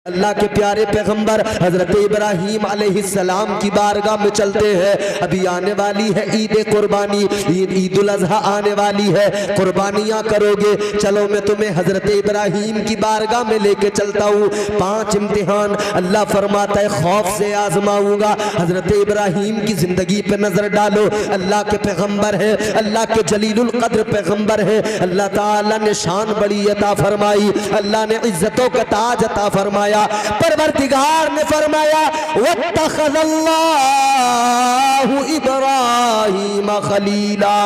अल्लाह के प्यारे पैगंबर हजरत इब्राहीम अलैहिस्सलाम की बारगाह में चलते हैं। अभी आने वाली है ईद कुर्बानी, ईद उल अज़हा आने वाली है, कुर्बानियाँ करोगे। चलो मैं तुम्हें हजरत इब्राहीम की बारगाह में लेके चलता हूँ। 5 इम्तिहान अल्लाह फरमाता है खौफ से आजमाऊंगा। हजरत इब्राहीम की जिंदगी पे नजर डालो। अल्लाह के पैगंबर है, अल्लाह के जलीलुल कद्र पैगंबर है। अल्लाह ताला ने शान बड़ी अता फरमाई, अल्लाह ने इज्जतों का ताज अता फरमाया। परवरदिगार ने फरमाया वत्तखज़ल्लाहु इब्राहीम खलीला।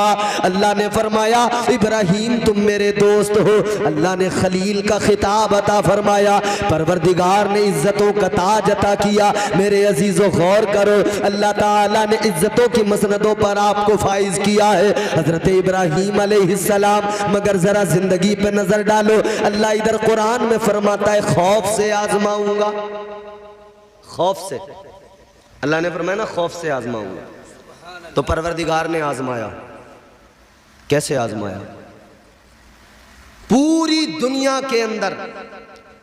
अल्लाह ने फरमाया इब्राहीम तुम मेरे दोस्त हो। अल्लाह ने खलील का खिताब अता फरमाया। परवरदिगार ने इज्जतों का ताज अता किया। मेरे अजीजों गौर करो, अल्लाह ताला ने इज्जतों की मसनदों पर आपको फाइज किया है हजरत इब्राहीम अलैहिस्सलाम। मगर जरा जिंदगी पे नजर डालो। अल्लाह इधर कुरान में फरमाता है खौफ से आजमाऊंगा। खौफ से अल्लाह ने फरमाया ना, खौफ से आजमाऊंगा। तो परवरदिगार ने आजमाया। कैसे आजमाया? पूरी दुनिया के अंदर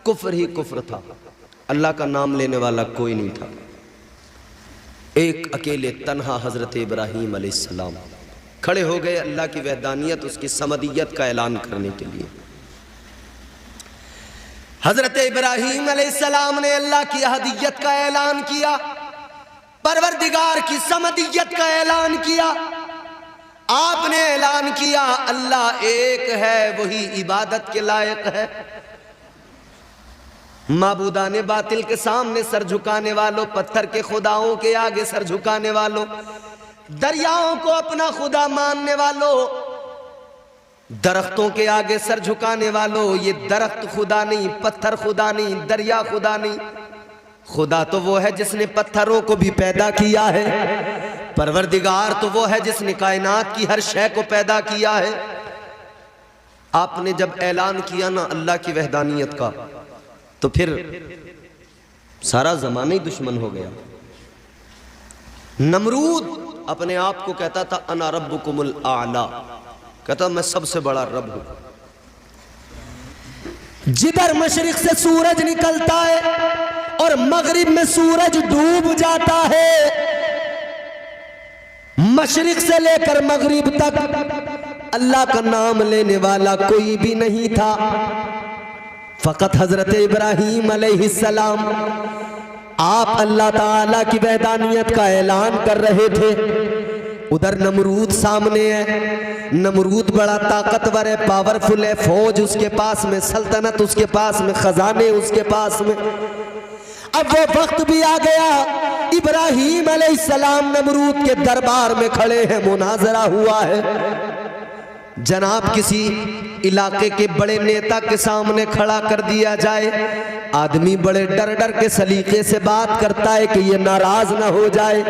कुफ्र ही कुफ्र था, अल्लाह का नाम लेने वाला कोई नहीं था। एक अकेले तन्हा हजरत इब्राहीम अलैहिस्सलाम खड़े हो गए अल्लाह की वहदानियत, उसकी समदियत का ऐलान करने के लिए। हजरत इब्राहीम अलैहिस्सलाम ने अल्लाह की अहदियत का ऐलान किया, परवरदिगार की समदियत का ऐलान किया। आपने ऐलान किया अल्लाह एक है, वही इबादत के लायक है। माबूदाने बातिल के सामने सर झुकाने वालों, पत्थर के खुदाओं के आगे सर झुकाने वालों, दरियाओं को अपना खुदा मानने वालों, दरख्तों के आगे सर झुकाने वालों, ये दरख्त खुदा नहीं, पत्थर खुदा नहीं, दरिया खुदा नहीं। खुदा तो वो है जिसने पत्थरों को भी पैदा किया है। परवरदिगार तो वो है जिसने कायनात की हर शय को पैदा किया है। आपने जब ऐलान किया ना अल्लाह की वहदानियत का, तो फिर सारा जमाना ही दुश्मन हो गया। नमरूद अपने आप को कहता था अना रब्बुकुमुल आला, कहता मैं सबसे बड़ा रब हूं। जिधर मशरिक से सूरज निकलता है और मगरिब में सूरज डूब जाता है, मशरिक से लेकर मगरिब तक अल्लाह का नाम लेने वाला कोई भी नहीं था। फकत हजरत इब्राहीम अलैहिस्सलाम आप अल्लाह ताला की वहदानियत का ऐलान कर रहे थे। उधर नमरूद सामने है। नमरूद बड़ा ताकतवर है, पावरफुल है, फौज उसके पास में, सल्तनत उसके पास में, खजाने उसके पास में। अब वो वक्त भी आ गया, इब्राहीम अलैहिस्सलाम नमरूद के दरबार में खड़े हैं, मुनाजरा हुआ है। जनाब किसी इलाके के बड़े नेता के सामने खड़ा कर दिया जाए, आदमी बड़े डर डर के सलीके से बात करता है कि ये नाराज ना हो जाए।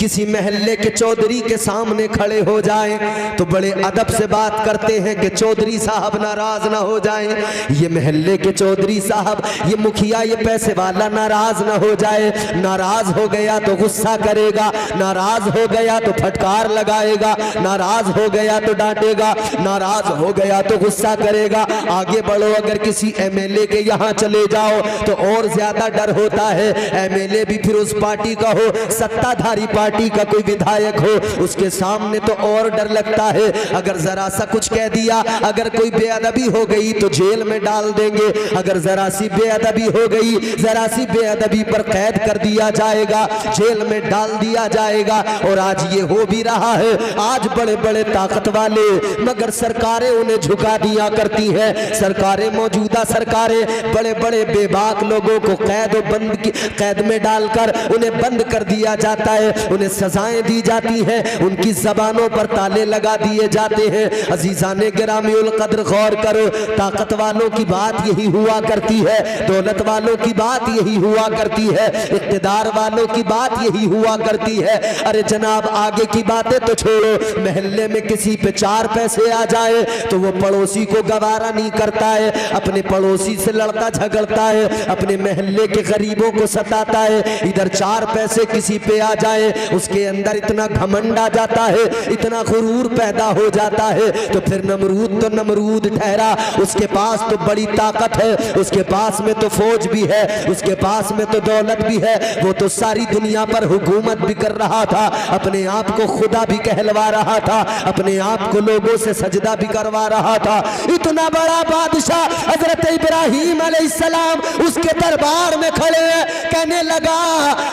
किसी महल्ले के चौधरी के सामने खड़े हो जाए तो बड़े अदब से बात करते हैं कि चौधरी साहब नाराज ना हो जाए। ये महल्ले के चौधरी साहब, ये मुखिया, ये पैसे वाला नाराज ना हो जाए। नाराज हो गया तो गुस्सा करेगा, नाराज हो गया तो फटकार लगाएगा, नाराज हो गया तो डांटेगा, नाराज हो गया तो गुस्सा करेगा। आगे बढ़ो, अगर किसी एमएलए के यहाँ चले जाओ तो और ज्यादा डर होता है। एमएलए भी फिर उस पार्टी का हो, सत्ताधारी पार्टी का कोई विधायक हो, उसके सामने तो और डर लगता है। अगर जरा सा कुछ कह दिया, अगर कोई बेअदबी हो गई तो जेल में डाल देंगे। अगर जरा सी बेअदबी हो गई, जरा सी बेअदबी पर कैद कर दिया जाएगा, जेल में डाल दिया जाएगा। और आज ये हो भी रहा है। आज बड़े बड़े ताकत वाले, मगर सरकारें उन्हें झुका दिया करती हैं। सरकारें, मौजूदा सरकारें बड़े बड़े बेबाक लोगों को कैद में डालकर उन्हें बंद कर दिया जाता है, उन्हें सजाएं दी जाती हैं, उनकी जबानों पर ताले लगा दिए जाते हैं। अजीजाने गिरामीउल कद्र गौर करो, ताकत वालों की बात यही हुआ करती है, दौलत वालों की बात यही हुआ करती है, इक़्तिदार वालों की बात यही हुआ करती है। अरे जनाब आगे की बातें तो छोड़ो, महल्ले में किसी पे 4 पैसे आ जाए तो वो पड़ोसी को गवारा नहीं करता है, अपने पड़ोसी से लड़ता झगड़ता है, अपने मोहल्ले के गरीबों को सताता है। इधर 4 पैसे किसी पे आ जाए उसके अंदर इतना घमंड आ जाता है, इतना गुरूर पैदा हो जाता है। तो फिर नमरूद तो नमरूद ठहरा, उसके पास तो बड़ी ताकत है, उसके पास में तो फौज भी है, उसके पास में तो दौलत भी है, वो तो सारी दुनिया पर हुकूमत भी कर रहा था, अपने आप को खुदा भी कहलवा रहा था, अपने आप को लोगों से सजदा भी करवा रहा था। इतना बड़ा बादशाह हजरत इब्राहिम अलैहिस्सलाम उसके दरबार में खड़े हैं, कहने लगा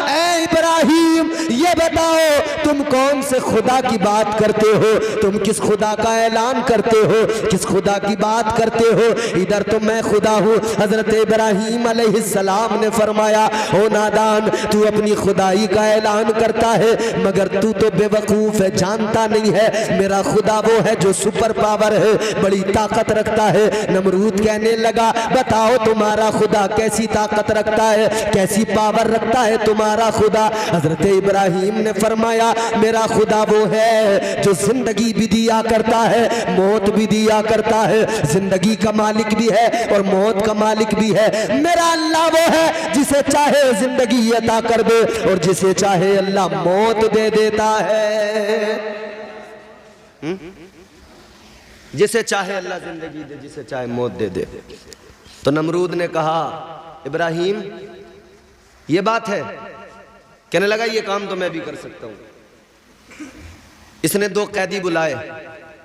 ऐ इब्राहिम ये बताओ तुम कौन से खुदा की बात करते हो, तुम किस खुदा का ऐलान करते हो, किस खुदा की बात करते हो? इधर तो मैं खुदा हूँ। हजरत इब्राहिम अलैहिस्सलाम ने फरमाया ओ नादान, तू अपनी खुदाई का ऐलान करता है मगर तू तो बेवकूफ है, जानता नहीं है मेरा खुदा वो है जो सुपर पावर है, बड़ी ताकत रखता है। नमरूद कहने लगा बताओ तुम्हारा खुदा कैसी ताकत रखता है, कैसी पावर रखता है तुम्हारा खुदा? हजरत इब्राहिम ने फरमाया मेरा खुदा वो है जो जिंदगी भी दिया करता है, मौत भी दिया करता है, जिंदगी का मालिक भी है और मौत का मालिक भी है। मेरा अल्लाह वो है जिसे चाहे जिंदगी अता कर दे और जिसे चाहे अल्लाह मौत दे देता है। जिसे चाहे अल्लाह जिंदगी दे, जिसे चाहे मौत दे दे। तो नमरूद ने कहा इब्राहिम ये बात है? कहने लगा ये काम तो मैं भी कर सकता हूं। इसने 2 कैदी बुलाए,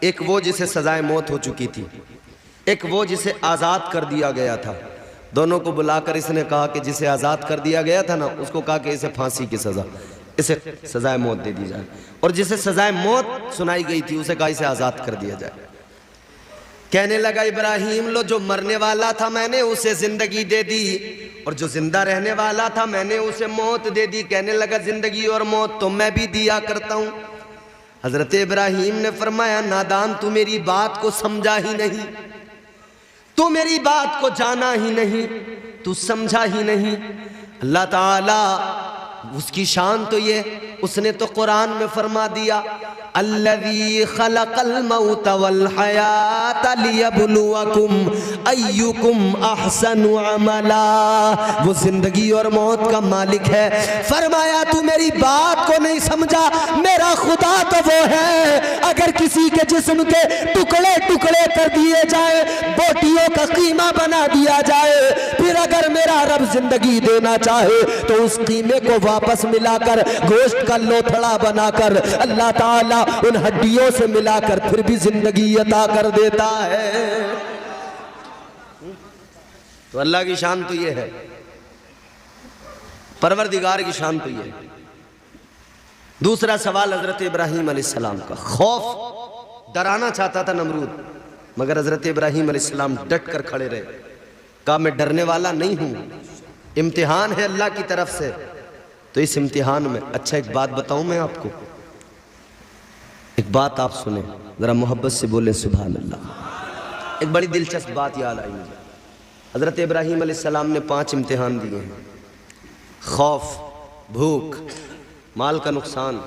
एक वो जिसे सजाए मौत हो चुकी थी, एक वो जिसे आज़ाद कर दिया गया था। दोनों को बुलाकर इसने कहा कि जिसे आज़ाद कर दिया गया था ना उसको कहा कि इसे फांसी की सज़ा, इसे सजाए मौत दे दी जाए, और जिसे सजाए मौत सुनाई गई थी उसे कहा इसे आज़ाद कर दिया जाए। कहने लगा इब्राहिम लो जो मरने वाला था मैंने उसे जिंदगी दे दी और जो जिंदा रहने वाला था मैंने उसे मौत दे दी। कहने लगा जिंदगी और मौत तो मैं भी दिया करता हूं। हजरत इब्राहिम ने फरमाया नादान तू मेरी बात को समझा ही नहीं, तू मेरी बात को जाना ही नहीं, तू समझा ही नहीं। अल्लाह ताला उसकी शान तो ये, उसने तो कुरान में फरमा दिया अल्लज़ी खलक़ल मौत वल हयात लियब्लुवकुम अय्युकुम अहसनु अमला। वो जिंदगी और मौत का मालिक है। फरमाया तू मेरी बात को नहीं समझा, मेरा खुदा तो वो है अगर किसी के जिस्म के टुकड़े टुकड़े कर दिए जाए, बोटियों का कीमा बना दिया जाए, फिर अगर मेरा रब जिंदगी देना चाहे तो उस कीमे को वापस मिलाकर गोश्त का लोथड़ा बनाकर अल्लाह ताला उन हड्डियों से मिलाकर फिर भी जिंदगी अता कर देता है। तो अल्लाह की शान तो ये है, परवरदिगार की शान तो ये है। दूसरा सवाल हजरत इब्राहिम अलैहिस्सलाम का, खौफ डराना चाहता था नमरूद, मगर हजरत इब्राहिम अलैहिस्सलाम डट कर खड़े रहे। कहा मैं डरने वाला नहीं हूं, इम्तिहान है अल्लाह की तरफ से। तो इस इम्तिहान में अच्छा एक बात बताऊं मैं आपको, एक बात आप सुने जरा मोहब्बत से बोले सुभान अल्लाह। एक बड़ी दिलचस्प बात याद आई मुझे। हजरत इब्राहिम अलैहिस्सलाम ने 5 इम्तिहान दिए हैं, खौफ, भूख, माल का नुकसान,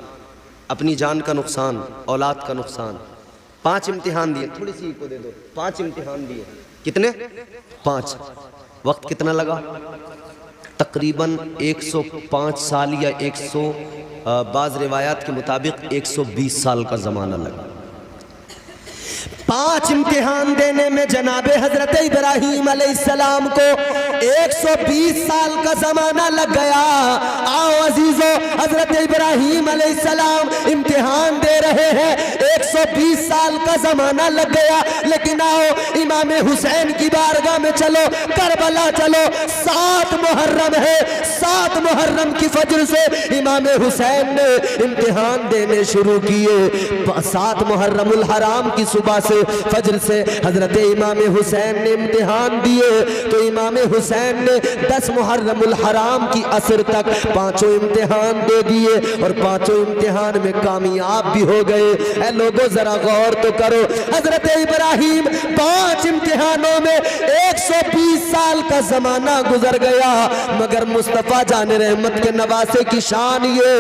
अपनी जान का नुकसान, औलाद का नुकसान। 5 इम्तिहान दिए, थोड़ी सी को दे दो। 5 इम्तिहान दिए। कितने? 5। वक्त कितना लगा? तकरीबन 105 साल या 100 बाज़ रिवायात के मुताबिक 120 साल का ज़माना लगा। 5 इम्तिहान देने में जनाबे हजरत इब्राहिम अलैहिस्सलाम को 120 साल का जमाना लग गया। आओ अजीजों, हजरत इब्राहिम अलैहिस्सलाम इम्तिहान दे रहे हैं, 120 साल का जमाना लग गया। लेकिन आओ इमाम हुसैन की बारगाह में चलो, करबला चलो। 7 मुहर्रम है, 7 मुहर्रम की फजर से इमाम हुसैन ने इम्तिहान देने शुरू किए। 7 मुहर्रमुल हराम की सुबह से, फजर से हजरत इमाम हुसैन ने इम्तिहान दिए। तो इमाम हुसैन ने 10 मुहर्रमुल हराम की असर तक 5 इम्तिहान दे दिए और 5 इम्तिहान में कामयाब भी हो गए। ऐ लोगों जरा गौर तो करो, हजरत इब्राहिम 5 इम्तिहानों में 120 साल का जमाना गुजर गया, मगर मुस्तफा जाने रहमत के नवासे की शान ये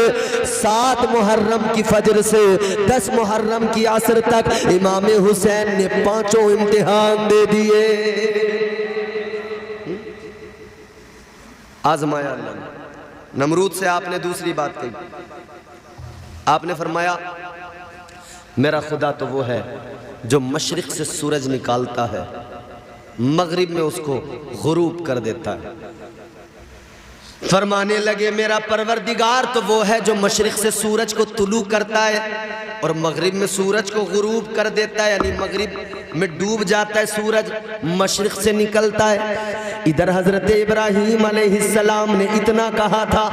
7 मुहर्रम की फजर से 10 मुहर्रम की असर तक इमाम हुसैन हुसैन ने 5 इम्तिहान दे दिए। आजमाया अल्लाह ने। नमरूद से आपने दूसरी बात कही, आपने फरमाया मेरा खुदा तो वो है जो मशरिक से सूरज निकालता है, मगरिब में उसको गुरूब कर देता है। फरमाने लगे मेरा परवरदिगार तो वो है जो मशरिक से सूरज को तुलू करता है और मगरिब में सूरज को गुरूब कर देता है, यानी मगरिब में डूब जाता है सूरज, मशरिक से निकलता है। इधर हजरत इब्राहीम अलैहिस्सलाम ने इतना कहा था,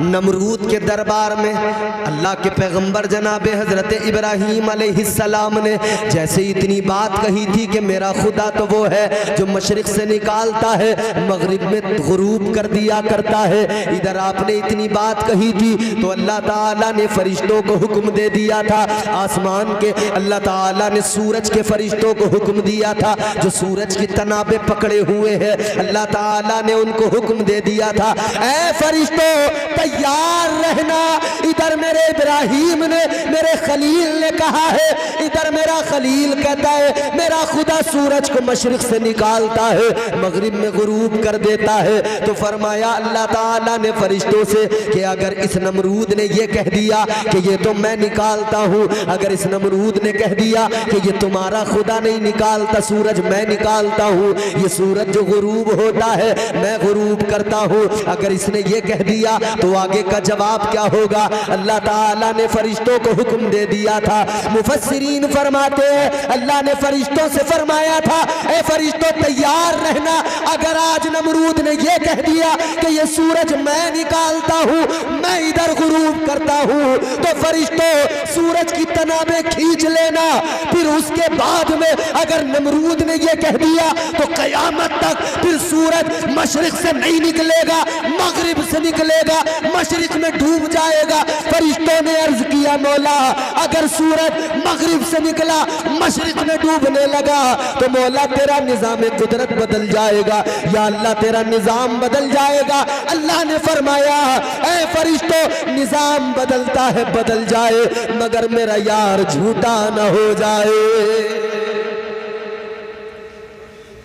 नमरूद के दरबार में अल्लाह के पैगंबर जनाब हजरत इब्राहीम अलैहिस्सलाम ने जैसे इतनी बात कही थी कि मेरा खुदा तो वो है जो मशरिक से निकालता है, मगरिब में गुरूब कर दिया करता है। इधर आपने इतनी बात कही थी तो अल्लाह ताला ने फरिश्तों को हुक्म दे दिया था, आसमान के अल्लाह ताला ने सूरज के फरिश्तों को हुक्म दिया था जो सूरज की तनाबे पकड़े हुए हैं। अल्लाह ताला ने उनको हुक्म दे दिया था, ऐ फरिश्तों तैयार रहना। इधर मेरे इब्राहीम ने, मेरे खलील ने कहा है, इधर मेरा खलील कहता है मेरा खुदा सूरज को मशरिक से निकालता है, मगरिब में गुरूब कर देता है। तो फरमाया अल्लाह ताला ने फरिश्तों से कि अगर इस नमरूद ने ये कह दिया कि ये तो मैं निकालता हूँ, अगर इस नमरूद ने कह दिया कि ये तुम्हारा खुदा नहीं निकालता, सूरज मैं निकालता हूँ, ये सूरज जो गुरूब होता है मैं गुरूब करता हूँ, अगर इसने ये कह दिया तो आगे का जवाब क्या होगा। अल्लाह ताला ने फरिश्तों को हुक्म दे दिया था। मुफस्सिरीन फरमाते हैं अल्लाह ने फरिश्तों से फरमाया था, ए फरिश्तों तैयार रहना, अगर आज नमरूद ने ये कह दिया कि ये सूरज मैं निकालता हूँ, मैं इधर गुरूब करता हूँ, तो फरिश्तों सूरज की तनाबे खींच लेना। फिर उसके बाद में अगर नमरूद ने ये कह दिया तो कयामत तक फिर सूरज मशरिक से नहीं निकलेगा, मगरिब से निकलेगा, मशरिक में डूब जाएगा। फरिश्तों ने अर्ज किया मौला अगर सूरज मगरिब से निकला, मशरिक में डूबने लगा तो मौला तेरा निजाम कुदरत बदल जाएगा, या अल्लाह तेरा निजाम बदल जाएगा। अल्लाह ने फरमाया ऐ फरिश्तों निजाम बदलता है बदल जाए, मगर मेरा यार झूठा न हो जाए।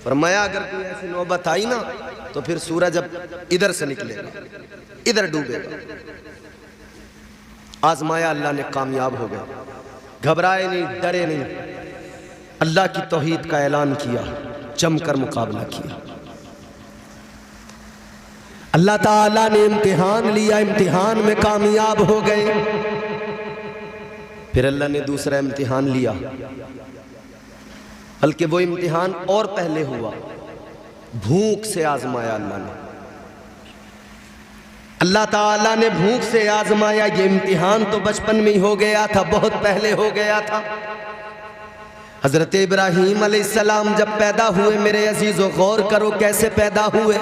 फरमाया अगर कोई ऐसी नौबत आई ना तो फिर सूरज अब इधर से निकलेगा, इधर डूबेगा। आजमाया अल्लाह ने, कामयाब हो गए, घबराए नहीं, डरे नहीं, अल्लाह की तौहीद का ऐलान किया, जमकर मुकाबला किया। अल्लाह ताला ने इम्तिहान लिया, इम्तिहान में कामयाब हो गए। फिर अल्लाह ने दूसरा इम्तिहान लिया, बल्कि वो इम्तिहान और पहले हुआ, भूख से आजमाया अल्लाह ने। अल्लाह ताला ने भूख से आजमाया। ये इम्तिहान तो बचपन में ही हो गया था, बहुत पहले हो गया था। हजरत इब्राहीम अलैहिस्सलाम जब पैदा हुए, मेरे अजीजों गौर करो कैसे पैदा हुए।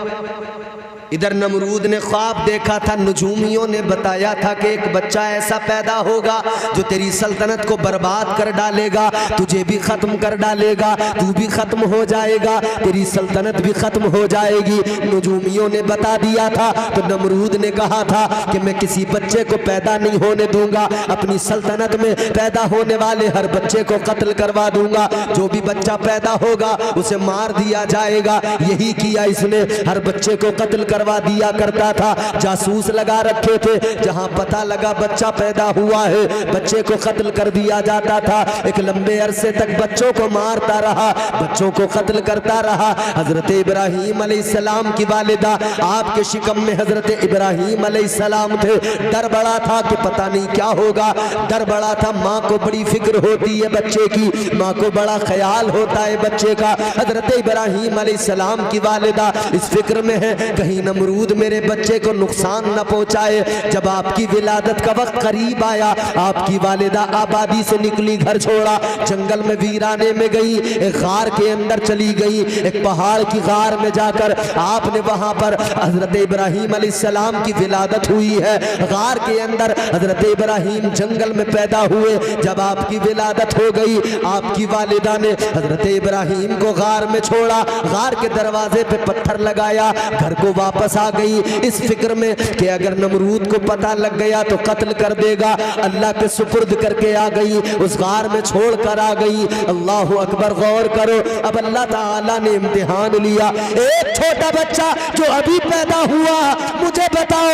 इधर नमरूद ने ख्वाब देखा था, नजूमियों ने बताया था कि एक बच्चा ऐसा पैदा होगा जो तेरी सल्तनत को बर्बाद कर डालेगा, तुझे भी खत्म कर डालेगा, तू भी खत्म हो जाएगा, तेरी सल्तनत भी खत्म हो जाएगी। नजूमियों ने बता दिया था। तो नमरूद ने कहा था कि मैं किसी बच्चे को पैदा नहीं होने दूंगा, अपनी सल्तनत में पैदा होने वाले हर बच्चे को कत्ल करवा दूंगा, जो भी बच्चा पैदा होगा उसे मार दिया जाएगा। यही किया इसने, हर बच्चे को कत्ल करवा दिया करता था। जासूस लगा रखे थे, जहां पता लगा बच्चा पैदा हुआ है बच्चे को कत्ल कर दिया जाता था। एक लंबे अरसे तक बच्चों को मारता रहा, बच्चों को कत्ल करता रहा। हजरत इब्राहीम अलैहिस्सलाम की वालिदा, आपके शिकम में हजरत इब्राहीम अलैहिस्सलाम थे। डर बड़ा था कि पता नहीं क्या होगा, डर बड़ा था। माँ को बड़ी फिक्र होती है बच्चे की, माँ को बड़ा ख्याल होता है बच्चे का। हजरत इब्राहीम अलैहिस्सलाम की वालिदा इस फिक्र में है कहीं नमरूद मेरे बच्चे को नुकसान न पहुंचाए। जब आपकी विलादत का वक्त करीब आया, आपकी वालिदा आबादी से निकली, घर छोड़ा, जंगल में वीराने में गई, एक गार के अंदर चली गई। एक पहाड़ की गार में जाकर आपने वहां पर हजरत इब्राहीम अलैहिस्सलाम की विलादत हुई है। गार के अंदर हजरत इब्राहीम जंगल में पैदा हुए। जब आपकी विलादत हो गई, आपकी वालिदा ने हजरत इब्राहीम को गार में छोड़ा, गार के दरवाजे पे पत्थर लगाया, घर को वापस वापस आ गई इस फिक्र में कि अगर नमरूद को पता लग गया तो कत्ल कर देगा। अल्लाह के सुपुर्द करके आ गई, उस गार में छोड़ कर आ गई। अल्लाह अकबर, गौर करो, अब अल्लाह ताला ने इम्तिहान लिया। एक छोटा बच्चा जो अभी पैदा हुआ, मुझे बताओ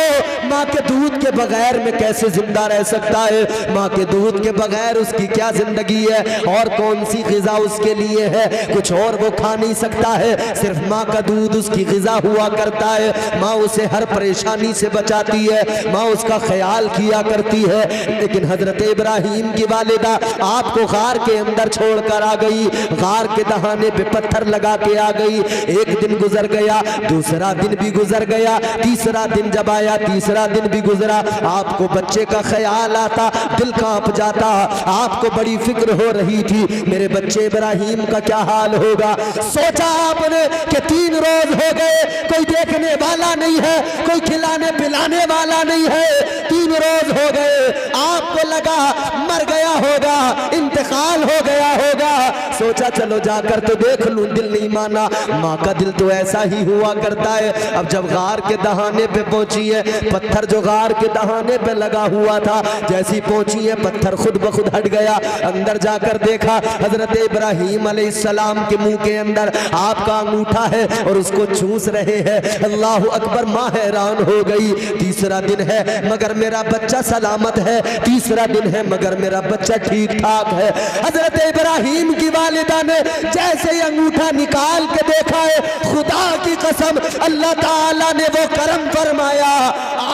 माँ के दूध के बगैर में कैसे जिंदा रह सकता है? माँ के दूध के बगैर उसकी क्या जिंदगी है और कौन सी ग़िज़ा उसके लिए है? कुछ और वो खा नहीं सकता है, सिर्फ माँ का दूध उसकी ग़िज़ा हुआ करता है। माँ उसे हर परेशानी से बचाती है, माँ उसका ख्याल किया करती है। लेकिन हजरत इब्राहीम की वालिदा आपको गार के अंदर छोड़कर आ गई, गार के दहाने पे पत्थर लगा के आ गई। एक दिन गुजर गया, दूसरा दिन भी गुजर गया, तीसरा दिन जब आया, तीसरा दिन भी गुजरा। आपको बच्चे का ख्याल आता, दिल कांप जाता, आपको बड़ी फिक्र हो रही थी मेरे बच्चे इब्राहीम का क्या हाल होगा। सोचा आपने कि 3 रोज हो गए, कोई देखने वाला नहीं है, कोई खिलाने पिलाने वाला नहीं है, 3 रोज हो गए, आपको लगा मर गया होगा, इंतकाल हो गया होगा। सोचा चलो जाकर तो देख लूं, दिल नहीं माना। माँ का दिल तो ऐसा ही हुआ करता है। अब जब गार के दहाने पे पहुंची है, पत्थर जो गार के दहाने पे लगा हुआ था, जैसी पहुंची है पत्थर खुद ब खुद हट गया। अंदर जाकर देखा हजरत इब्राहीम अलैहिस्सलाम के मुंह के अंदर आपका अंगूठा है और उसको चूस रहे हैं। अल्लाह अकबर, माँ हैरान हो गई। तीसरा दिन है मगर मेरा बच्चा सलामत है, तीसरा दिन है मगर मेरा बच्चा ठीक ठाक है। हजरत इब्राहीम की वालिदा ने जैसे ही अंगूठा निकाल के देखा है, खुदा की कसम अल्लाह ताला ने वो करम फरमाया,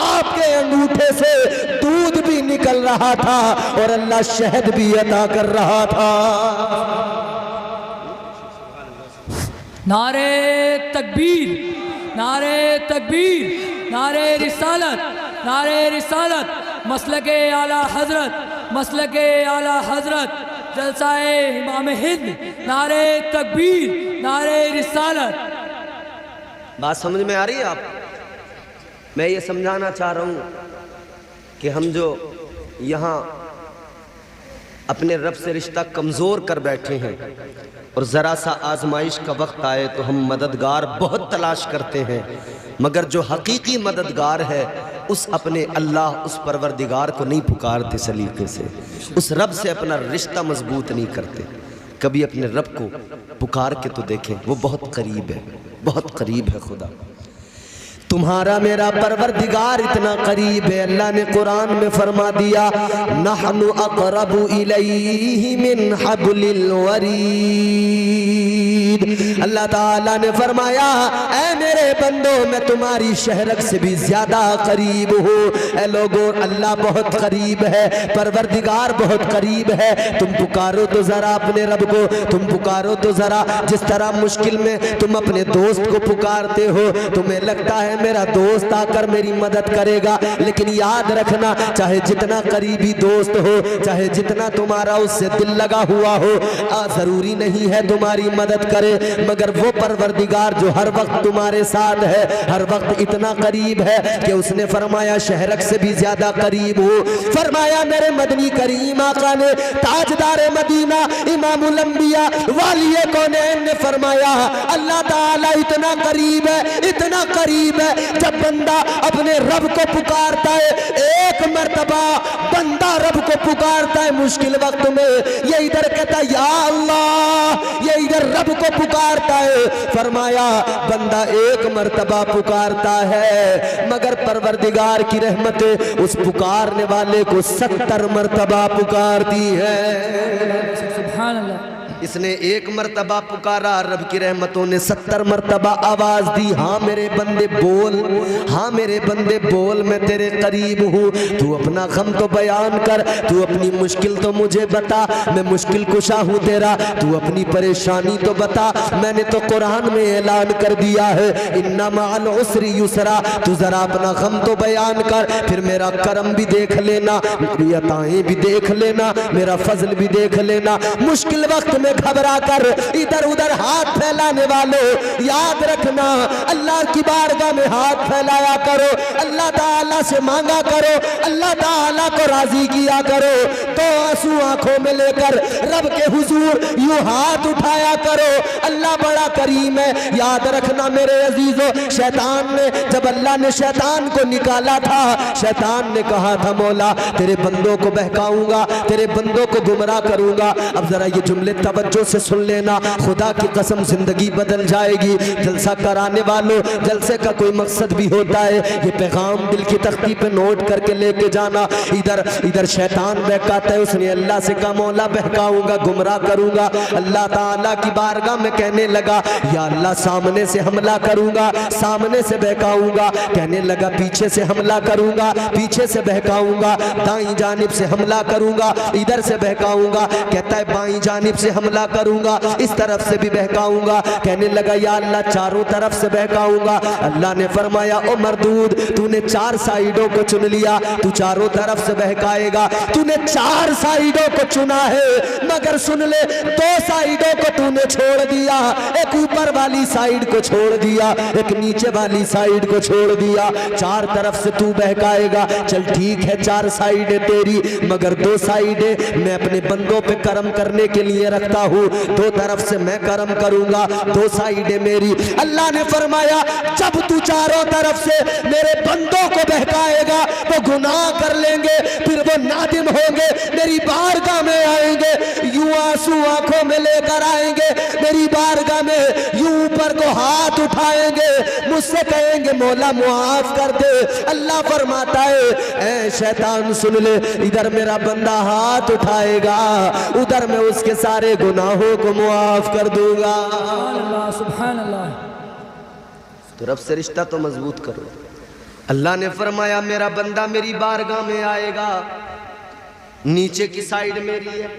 आपके अंगूठे से दूध भी निकल रहा था और अल्लाह शहद भी अता कर रहा था। नारे तकबीर, नारे तकबीर, नारे रिसालत, नारे रिसालत, मसलके आला हजरत, मसलके आला हजरत, जलसाए इमाम हिंद, नारे तकबीर, नारे रिसालत। बात समझ में आ रही है आप? मैं ये समझाना चाह रहा हूँ कि हम जो यहाँ अपने रब से रिश्ता कमज़ोर कर बैठे हैं और ज़रा सा आजमाइश का वक्त आए तो हम मददगार बहुत तलाश करते हैं, मगर जो हकीकी मददगार है उस अपने अल्लाह, उस परवरदिगार को नहीं पुकारते सलीके से, उस रब से अपना रिश्ता मजबूत नहीं करते। कभी अपने रब को पुकार के तो देखें, वो बहुत करीब है, बहुत करीब है खुदा। तुम्हारा मेरा परवरदिगार इतना करीब है, अल्लाह ने कुरान में फरमा दिया, नहनु अक़रबु इलैहि मिन हब्लिल वरीद। अल्लाह ताला ने फरमाया, ऐ मेरे बंदो, मैं तुम्हारी शहरक से भी ज्यादा करीब हूँ। ऐ लोगों, अल्लाह बहुत करीब है, परवरदिगार बहुत करीब है। तुम पुकारो तो जरा अपने रब को, तुम पुकारो तो जरा। जिस तरह मुश्किल में तुम अपने दोस्त को पुकारते हो, तुम्हें लगता है मेरा दोस्त आकर मेरी मदद करेगा, लेकिन याद रखना, चाहे जितना करीबी दोस्त हो, चाहे जितना तुम्हारा उससे दिल लगा हुआ हो, जरूरी नहीं है तुम्हारी मदद करे, मगर वो परवरदिगार जो हर वक्त तुम्हारे साथ है, हर वक्त इतना करीब है कि उसने फरमाया शहरक से भी ज्यादा करीब हो। फरमाया मेरे मदनी करीम आका ने, ताजदार मदीना, इमामुल अंबिया, वालिए कौनैन ने फरमाया, अल्लाह ताला इतना करीब है, इतना करीब है, जब बंदा अपने रब को पुकारता है, एक मर्तबा बंदा रब को पुकारता है मुश्किल वक्त में, ये इधर कहता है या अल्लाह, ये इधर रब को पुकारता है। फरमाया बंदा एक मर्तबा पुकारता है, मगर परवरदिगार की रहमत उस पुकारने वाले को 70 मर्तबा पुकारती है। सुभान अल्लाह। इसने एक मर्तबा पुकारा, रब की रहमतों ने 70 मर्तबा आवाज दी, हाँ मेरे बंदे बोल, हाँ मेरे बंदे बोल, मैं तेरे करीब हूँ। तू अपना गम तो बयान कर, तू अपनी मुश्किल तो मुझे बता, मैं मुश्किल कुशा हूँ तेरा, तू अपनी परेशानी तो बता। मैंने तो कुरान में ऐलान कर दिया है, इन्ना मअल उसरि युसरा, तू जरा अपना गम तो बयान कर, फिर मेरा करम भी देख लेना, मेरी अताएं भी देख लेना, मेरा फजल भी देख लेना। मुश्किल वक्त में घबरा कर इधर उधर हाथ फैलाने वालों, याद रखना, अल्लाह की बारगाह में हाथ फैलाया करो, अल्लाह ताला से मांगा करो, अल्लाह ताला को राजी किया करो। तो आंसू आंखों में लेकर रब के हुजूर यूं हाथ उठाया करो। अल्लाह बड़ा करीम है। याद रखना मेरे अजीजों, शैतान ने जब अल्लाह ने शैतान को निकाला था, शैतान ने कहा था मौला तेरे बंदों को बहकाऊंगा, तेरे बंदों को गुमराह करूंगा। अब जरा ये जुमले तवज्जो से सुन लेना, खुदा की कसम जिंदगी बदल जाएगी। जलसा कराने वालों, जलसे का कोई मकसद भी होता है, ये पैगाम दिल की तख्ती पे नोट करके लेके जाना। इधर इधर शैतान बहकाता है, उसने अल्लाह से कहा मौला बहकाऊंगा, गुमराह करूंगा। अल्लाह ताला की बारगाह में कहने लगा या अल्लाह सामने से हमला करूंगा, सामने से बहकाऊंगा। कहने लगा पीछे से हमला करूंगा, पीछे से बहकाऊंगा। दाईं जानिब से हमला करूंगा, इधर से बहकाऊंगा। कहता है बाईं जानिब से हमला करूंगा, इस तरफ से भी बहकाऊंगा। कहने लगा या अल्लाह चारों तरफ से बहकाऊंगा। अल्लाह ने फरमाया ओ मरदूद, तूने 4 साइडों को चुन लिया, तू चारों तरफ से बहकाएगा। तूने 4 साइडों को चुना है, मगर सुन ले 2 साइडों को तूने छोड़ दिया। एक ऊपर वाली साइड को छोड़ दिया, एक नीचे वाली साइड को छोड़ दिया। 4 तरफ से तू बहकाएगा। चल ठीक है 4 साइडें तेरी, मगर 2 साइडें मैं अपने बंदों पे कर्म करने के लिए रखता हूँ। 2 तरफ से मैं कर्म करूंगा, 2 साइडें मेरी। अल्लाह ने फरमाया जब तू चारों तरफ से मेरे बंदों को बहकाएगा वो गुनाह कर लेंगे, फिर वो नादिम होंगे, मेरी बारगाह में आएंगे, यूं आंसू आंखों में लेकर आएंगे मेरी बारगाह में, यूं ऊपर को हाथ उठाएंगे, मुझसे कहेंगे मौला मुआफ कर दे। अल्लाह फरमाता है ऐ शैतान सुन ले, इधर मेरा बंदा हाथ उठाएगा, उधर मैं उसके सारे गुनाहों को मुआफ कर दूंगा। सुभान अल्लाह। तो रब से रिश्ता तो मजबूत करो। अल्लाह ने फरमाया मेरा बंदा मेरी बारगाह में आएगा, नीचे की साइड मेरी है।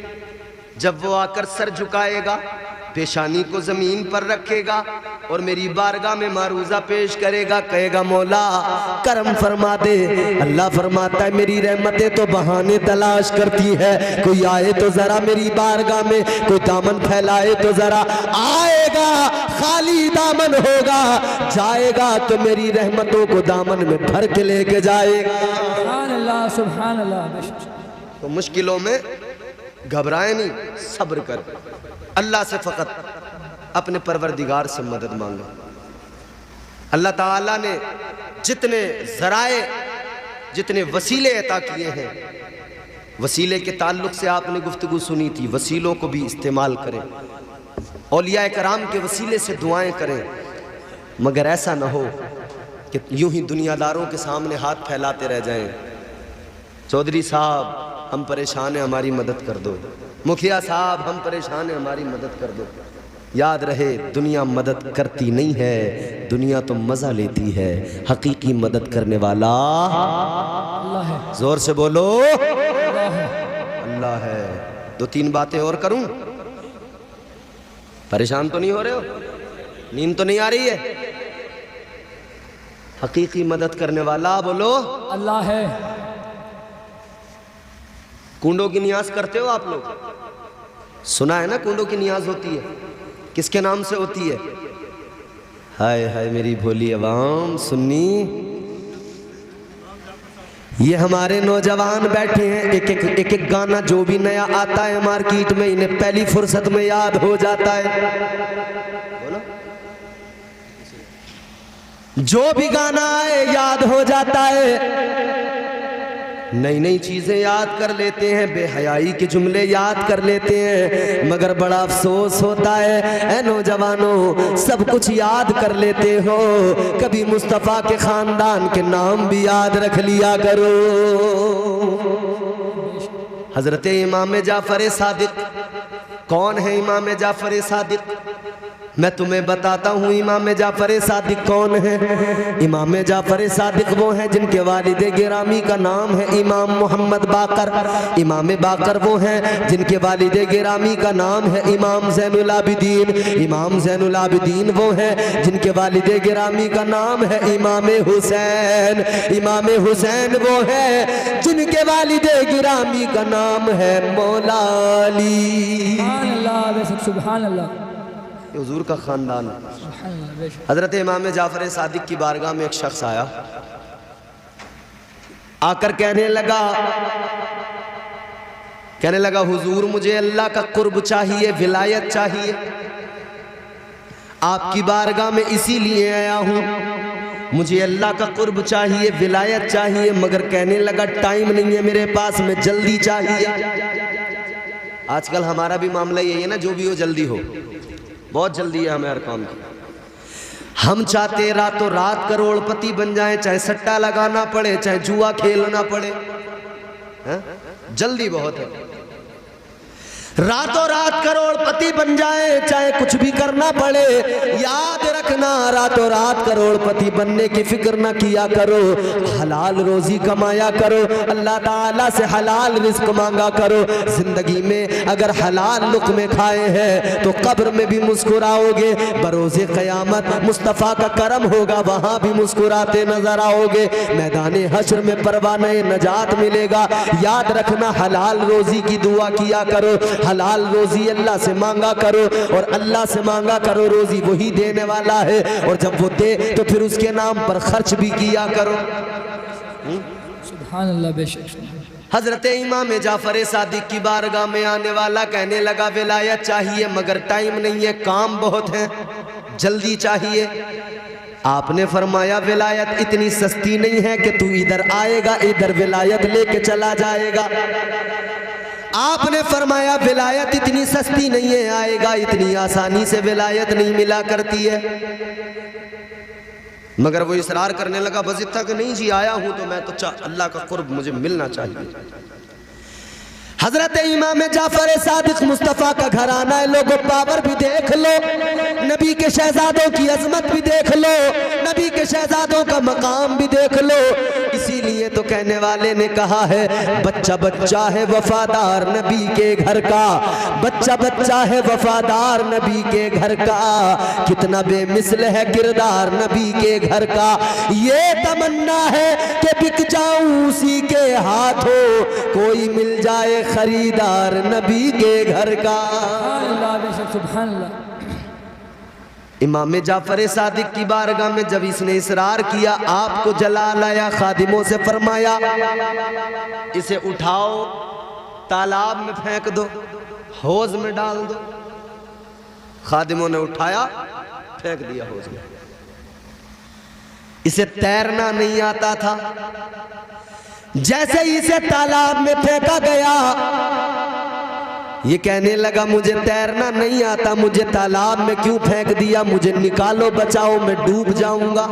जब वो आकर सर झुकाएगा, पेशानी को जमीन पर रखेगा और मेरी बारगाह में मारूजा पेश करेगा, कहेगा मौला करम फरमा दे। अल्लाह फरमाता है मेरी रहमतें तो बहाने तलाश करती है, कोई आए तो जरा मेरी बारगाह में, कोई दामन फैलाए तो जरा आएगा, खाली दामन होगा, जाएगा तो मेरी रहमतों को दामन में भर के लेके जाएगा। सुभान अल्लाह, सुभान अल्लाह। तो मुश्किलों में घबराए नहीं, सब्र कर, अल्लाह से फ़कत अपने परवरदिगार से मदद मांगे। अल्लाह ताला ने जितने ज़राए, जितने वसीले अता किए हैं, वसीले के ताल्लुक़ से आपने गुफ्तगू सुनी थी, वसीलों को भी इस्तेमाल करें, औलिया कराम के वसीले से दुआएं करें। मगर ऐसा ना हो कि यूं ही दुनियादारों के सामने हाथ फैलाते रह जाएं, चौधरी साहब हम परेशान हैं हमारी मदद कर दो, मुखिया साहब हम परेशान हैं हमारी मदद कर दो। याद रहे दुनिया मदद करती नहीं है, दुनिया तो मज़ा लेती है, हकीकी मदद करने वाला अल्लाह है। जोर से बोलो अल्लाह है। अल्लाह है। 2-3 बातें और करूं? परेशान तो नहीं हो रहे हो? नींद तो नहीं आ रही है? हकीकी मदद करने वाला बोलो अल्लाह है। कूंडों की नियाज करते हो आप लोग? सुना है ना कूंडों की नियाज होती है, किसके नाम से होती है? हाय हाय मेरी भोली अवाम सुन्नी, ये हमारे नौजवान बैठे हैं, एक एक गाना जो भी नया आता है मार्केट में इन्हें पहली फुर्सत में याद हो जाता है। बोलो जो भी गाना आए याद हो जाता है, नई नई चीजें याद कर लेते हैं, बेहयाई के जुमले याद कर लेते हैं। मगर बड़ा अफसोस होता है ऐ नौजवानों, सब कुछ याद कर लेते हो, कभी मुस्तफ़ा के खानदान के नाम भी याद रख लिया करो। हजरत इमाम जाफर सादिक, कौन है इमाम जाफर सादिक? मैं तुम्हें बताता हूँ इमाम जाफर सादिक कौन है। इमाम जाफर सादिक वो हैं जिनके वालिद गिरामी का नाम है इमाम मोहम्मद बाकर। इमाम बाकर वो हैं जिनके वालिद गिरामी का नाम है इमाम ज़ैनुल आबिदीन। इमाम ज़ैनुल आबिदीन वो हैं जिनके वालिद गिरामी का नाम है इमाम हुसैन। इमाम हुसैन वो हैं जिनके वालिद गिरामी का नाम है मौला अली। सुभान अल्लाह, सुभान अल्लाह। हुजूर का खानदान। हजरत इमाम जाफर सादिक की बारगाह में एक शख्स आया, आकर कहने लगा कहने लगा हुजूर मुझे अल्लाह का कुर्ब चाहिए, विलायत चाहिए, आपकी बारगाह में इसीलिए आया हूँ, मुझे अल्लाह का कुर्ब चाहिए, विलायत चाहिए, मगर कहने लगा टाइम नहीं है मेरे पास में, जल्दी चाहिए। आजकल हमारा भी मामला यही है ना, जो भी हो जल्दी हो, बहुत जल्दी है हमें हर काम की। हम चाहते रातों रात करोड़पति बन जाएं, चाहे सट्टा लगाना पड़े, चाहे जुआ खेलना पड़े, है? जल्दी बहुत है, रातों रात करोड़पति बन जाए, चाहे कुछ भी करना पड़े। याद रखना, रातों रात करोड़पति बनने की फिक्र ना किया करो, हलाल रोजी कमाया करो, अल्लाह ताला से हलाल रिस्क मांगा करो। जिंदगी में अगर हलाल लुक़्मे खाए हैं तो कब्र में भी मुस्कुराओगे, बरोज़े क़यामत मुस्तफ़ा का करम होगा, वहाँ भी मुस्कुराते नजर आओगे, मैदान हश्र में परवाने नजात मिलेगा। याद रखना, हलाल रोजी की दुआ किया करो, हलाल रोजी अल्लाह से मांगा करो, और अल्लाह से मांगा करो, रोजी वही देने वाला है, और जब वो दे तो फिर उसके नाम पर खर्च भी किया करो। सुभान अल्लाह, बेशक। हजरत इमाम जाफर सादिक की बारगाह में आने वाला कहने लगा विलायत चाहिए, मगर टाइम नहीं है, काम बहुत है, जल्दी चाहिए। आपने फरमाया विलायत इतनी सस्ती नहीं है कि तू इधर आएगा इधर विलायत लेके चला जाएगा। आपने फरमाया विलायत इतनी सस्ती नहीं है, आएगा इतनी आसानी से विलायत नहीं मिला करती है। मगर वो इसरार करने लगा, बस इतना कि नहीं जी आया हूं तो मैं तो अल्लाह का कुर्ब मुझे मिलना चाहिए। हजरत इमाम जाफर सादिक मुस्तफ़ा का घराना है, लोगों पावर भी देख लो, नबी के शहजादों की अजमत भी देख लो, नबी के शहजादों का मकाम भी देख लो। इसीलिए तो कहने वाले ने कहा है, बच्चा बच्चा है वफादार नबी के घर का, बच्चा बच्चा है वफादार नबी के घर का, कितना बेमिसल है किरदार नबी के घर का। ये तमन्ना है कि बिक जाऊं उसी के हाथों, कोई मिल जाए खरीदार नबी के घर का। सुभान अल्लाह। इमाम जाफर सादिक की बारगाह में जब इसने इसरार किया, आपको जला लाया, खादिमों से फरमाया इसे उठाओ, तालाब में फेंक दो, हौज में डाल दो। खादिमों ने उठाया, फेंक दिया हौज में। इसे तैरना नहीं आता था, जैसे ही इसे तालाब में फेंका गया, ये कहने लगा मुझे तैरना नहीं आता, मुझे तालाब में क्यों फेंक दिया, मुझे निकालो, बचाओ, मैं डूब जाऊंगा।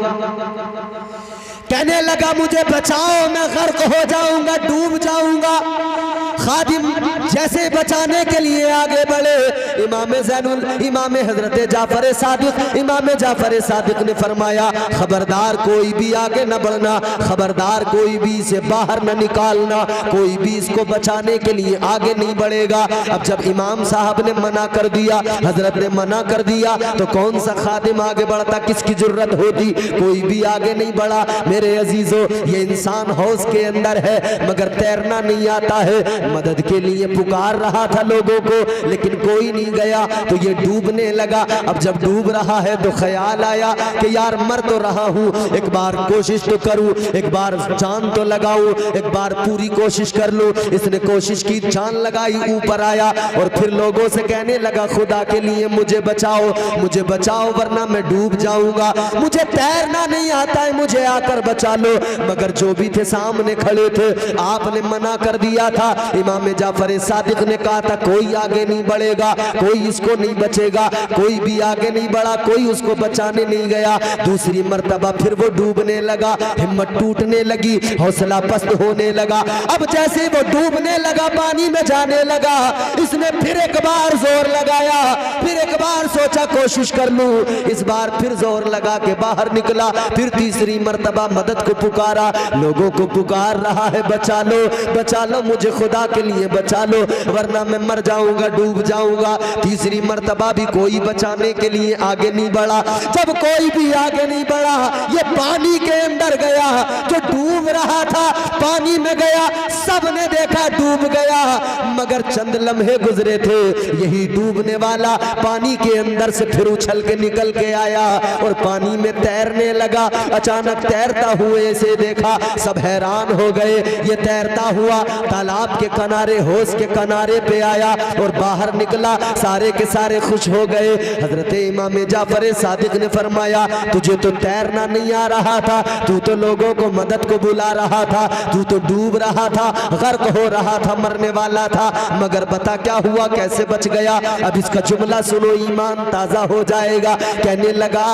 कहने लगा मुझे बचाओ, मैं गर्क हो जाऊंगा, डूब जाऊंगा। खादिम जैसे बचाने के लिए आगे बढ़े, इमाम हजरत जाफर सादिक, इमाम जाफर सादिक ने फरमाया खबरदार कोई भी आगे न बढ़ना, खबरदार कोई भी इसे बाहर न निकालना, कोई भी इसको बचाने के लिए आगे नहीं बढ़ेगा। अब जब इमाम साहब ने मना कर दिया, हजरत ने मना कर दिया, तो कौन सा खादिम आगे बढ़ता, किसकी जरूरत होती, कोई भी आगे नहीं बढ़ा। मेरे अजीजों, ये इंसान हौज के अंदर है मगर तैरना नहीं आता है, मदद के लिए पुकार रहा था लोगों को, लेकिन कोई नहीं गया, तो ये डूबने लगा। अब जब डूब रहा है तो ख्याल आया कि यार मर तो रहा हूँ, एक बार कोशिश तो करूँ, एक बार जान तो लगाऊं, एक बार पूरी कोशिश कर लूँ। इसने कोशिश की, जान लगाई, ऊपर आया और फिर लोगों से कहने लगा खुदा के लिए मुझे बचाओ, मुझे बचाओ वरना मैं डूब जाऊंगा, मुझे तैरना नहीं आता है, मुझे आकर बचा लो। मगर जो भी थे सामने खड़े थे, आपने मना कर दिया था। इमाम जाफर सादिक ने कहा था कोई आगे नहीं बढ़ेगा, कोई इसको नहीं बचेगा, कोई भी आगे नहीं बढ़ा, कोई उसको बचाने नहीं गया। दूसरी मर्तबा फिर वो डूबने लगा, हिम्मत टूटने लगी, हौसला पस्त होने लगा। अब जैसे वो डूबने लगा, पानी में जाने लगा, इसने फिर एक बार जोर लगाया, फिर एक बार सोचा कोशिश कर लूं, इस बार फिर जोर लगा के बाहर निकला। फिर तीसरी मर्तबा मदद को पुकारा, लोगों को पुकार रहा है बचा लो, मुझे खुदा के लिए बचा लो वरना मैं मर जाऊंगा, डूब जाऊंगा। तीसरी मर्तबा भी कोई बचाने के लिए आगे नहीं बढ़ा। जब कोई भी आगे नहीं बढ़ा, ये पानी के अंदर गया, जो डूब रहा था पानी में गया, सबने देखा डूब गया, मगर चंद लम्हे गुजरे थे, यही डूबने वाला पानी के अंदर से फिर उछल के निकल के आया और पानी में तैरने लगा। अचानक तैरता हुए से देखा, सब हैरान हो गए। ये तैरता हुआ तालाब के किनारे, होश के किनारे पे आया और बाहर निकला। सारे के सारे खुश हो गए। हजरत इमाम जाफर सादिक ने फरमाया, तुझे तो तैरना नहीं आ रहा था, तू तो लोगों को मदद को बुला रहा था, तू तो डूब रहा था, गर्क हो रहा था, मरने वाला था, मगर बता क्या हुआ, कैसे बच गया। अब इसका जुमला सुनो, ईमान ताजा हो जाएगा। कहने लगा,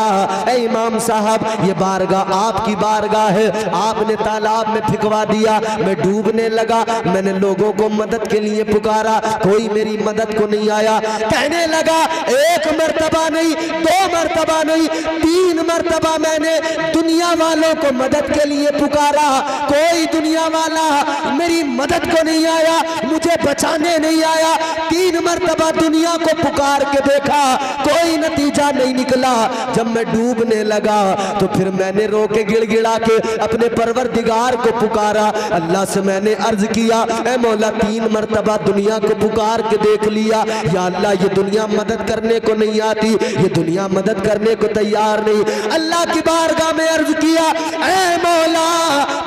ए इमाम साहब, ये बारगाह आपकी बारगाह है, आपने तालाब में फिकवा दिया, मैं डूबने लगा, मैंने लोगों को मदद के लिए पुकारा, कोई मेरी मदद को नहीं आया। कहने लगा, एक मर्तबा नहीं, दो मर्तबा नहीं, 3 मर्तबा मैंने दुनिया वालों को मदद के लिए पुकारा, कोई दुनिया वाला मेरी मदद को नहीं आया, मुझे बचाने नहीं आया। 3 मर्तबा दुनिया को पुकार के देखा, कोई नतीजा नहीं निकला। जब मैं डूबने लगा तो फिर मैंने रो के गिड़गिड़ा के अपने परवरदिगार को पुकारा। अल्लाह से मैंने अर्ज किया, ए मौला, 3 मर्तबा दुनिया को पुकार के देख लिया, या अल्लाह, ये दुनिया मदद करने को नहीं आती, ये दुनिया मदद करने को तैयार नहीं। अल्लाह की बारगाह में अर्ज किया, ए मौला,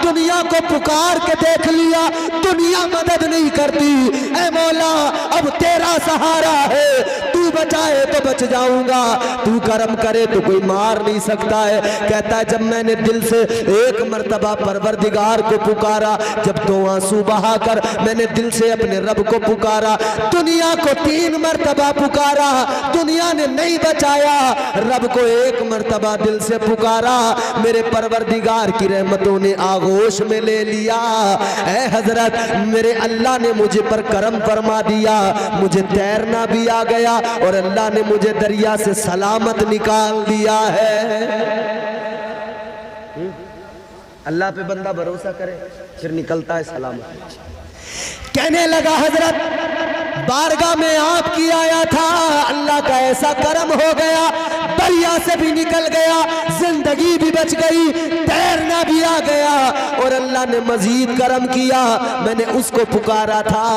दुनिया को पुकार के देख लिया, दुनिया मदद नहीं करती, ए मौला, अब तेरा सहारा है, तू बचाए तो बच जाऊंगा, तू करम करे तो कोई मार नहीं सकता है। कहता है, जब मैंने दिल से एक मर्तबा परवरदिगार को पुकारा, जब 2 आंसू बहाकर मैंने दिल से अपने रब को पुकारा, दुनिया को 3 मर्तबा पुकारा, दुनिया ने नहीं बचाया, रब को 1 मर्तबा दिल से पुकारा, मेरे परवरदिगार की रहमतों ने आगोश में ले लिया। ऐ हजरत, मेरे अल्लाह ने मुझे पर करम फरमा दिया, मुझे तैरना भी आ गया और अल्लाह ने मुझे दरिया से सलामत निकाल दिया है। अल्लाह पे बंदा भरोसा करे फिर निकलता है सलामत। कहने लगा, हजरत, बारगाह में आपकी आया था, अल्लाह का ऐसा करम हो गया, दरिया से भी निकल गया, जिंदगी भी बच गई, तैरना भी आ गया, और अल्लाह ने मजीद करम किया। मैंने उसको पुकारा था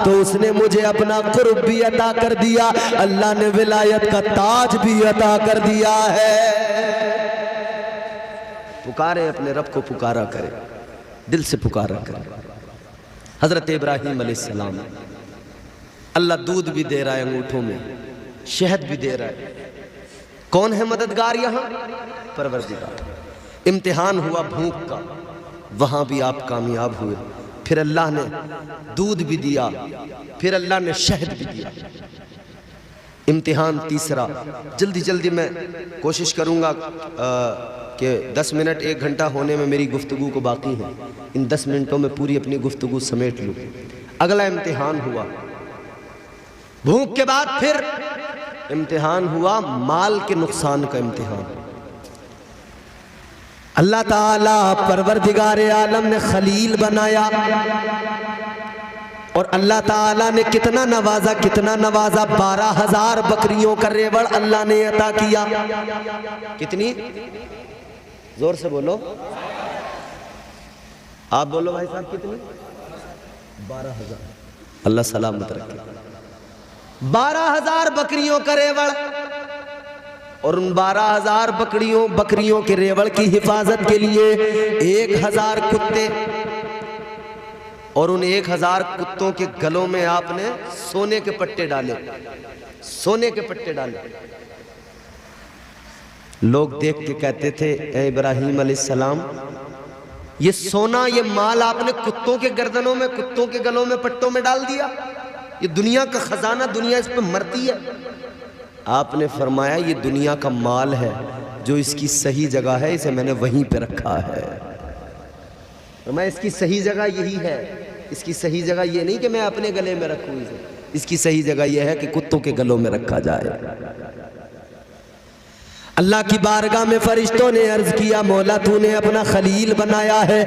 तो उसने मुझे अपना कुर्ब भी अता कर दिया, अल्लाह ने विलायत का ताज भी अता कर दिया है। पुकारे अपने रब को, पुकारा करे, दिल से पुकारा करे। हजरत इब्राहीम अलैहिस्सलाम, अल्लाह दूध भी दे रहा है अंगूठों में, शहद भी दे रहा है। कौन है मददगार यहाँ? परवरदिगार। इम्तिहान हुआ भूख का, वहां भी आप कामयाब हुए, फिर अल्लाह ने दूध भी दिया, फिर अल्लाह ने शहद भी दिया। इम्तिहान तीसरा, जल्दी जल्दी मैं कोशिश करूंगा कि 10 मिनट 1 घंटा होने में मेरी गुफ्तगू को बाकी है, इन 10 मिनटों में पूरी अपनी गुफ्तगू समेट लूँ। अगला इम्तिहान हुआ भूख के बाद, फिर इम्तिहान हुआ माल के नुकसान का इम्तिहान। अल्लाह ताला परवरदिगार आलम ने खलील बनाया और अल्लाह ताला ने कितना नवाजा, कितना नवाजा, 12,000 बकरियों का रेवड़ अल्लाह ने अता किया। कितनी? जोर से बोलो, आप बोलो भाई साहब, कितनी? 12,000। अल्लाह सलामत रखे। 12,000 बकरियों का रेवड़, और उन 12,000 बकरियों के रेवड़ की हिफाजत के लिए 1,000 कुत्ते, और उन 1,000 कुत्तों के गलों में आपने सोने के पट्टे डाले, सोने के पट्टे डाले। लोग देख के कहते थे, ए इब्राहीम अलैहिस्सलाम, ये सोना, ये माल आपने कुत्तों के गर्दनों में, कुत्तों के गलों में, पट्टों में डाल दिया, ये दुनिया का खजाना, दुनिया इस पे मरती है। आपने फरमाया, ये दुनिया का माल है, जो इसकी सही जगह है, इसे मैंने वहीं पे रखा है। मैं इसकी सही जगह यही है, इसकी सही जगह ये नहीं कि मैं अपने गले में रखूं इसे, इसकी सही जगह यह है कि कुत्तों के गलों में रखा जाए। अल्लाह की बारगाह में फरिश्तों ने अर्ज किया, मौला तूने अपना खलील बनाया है,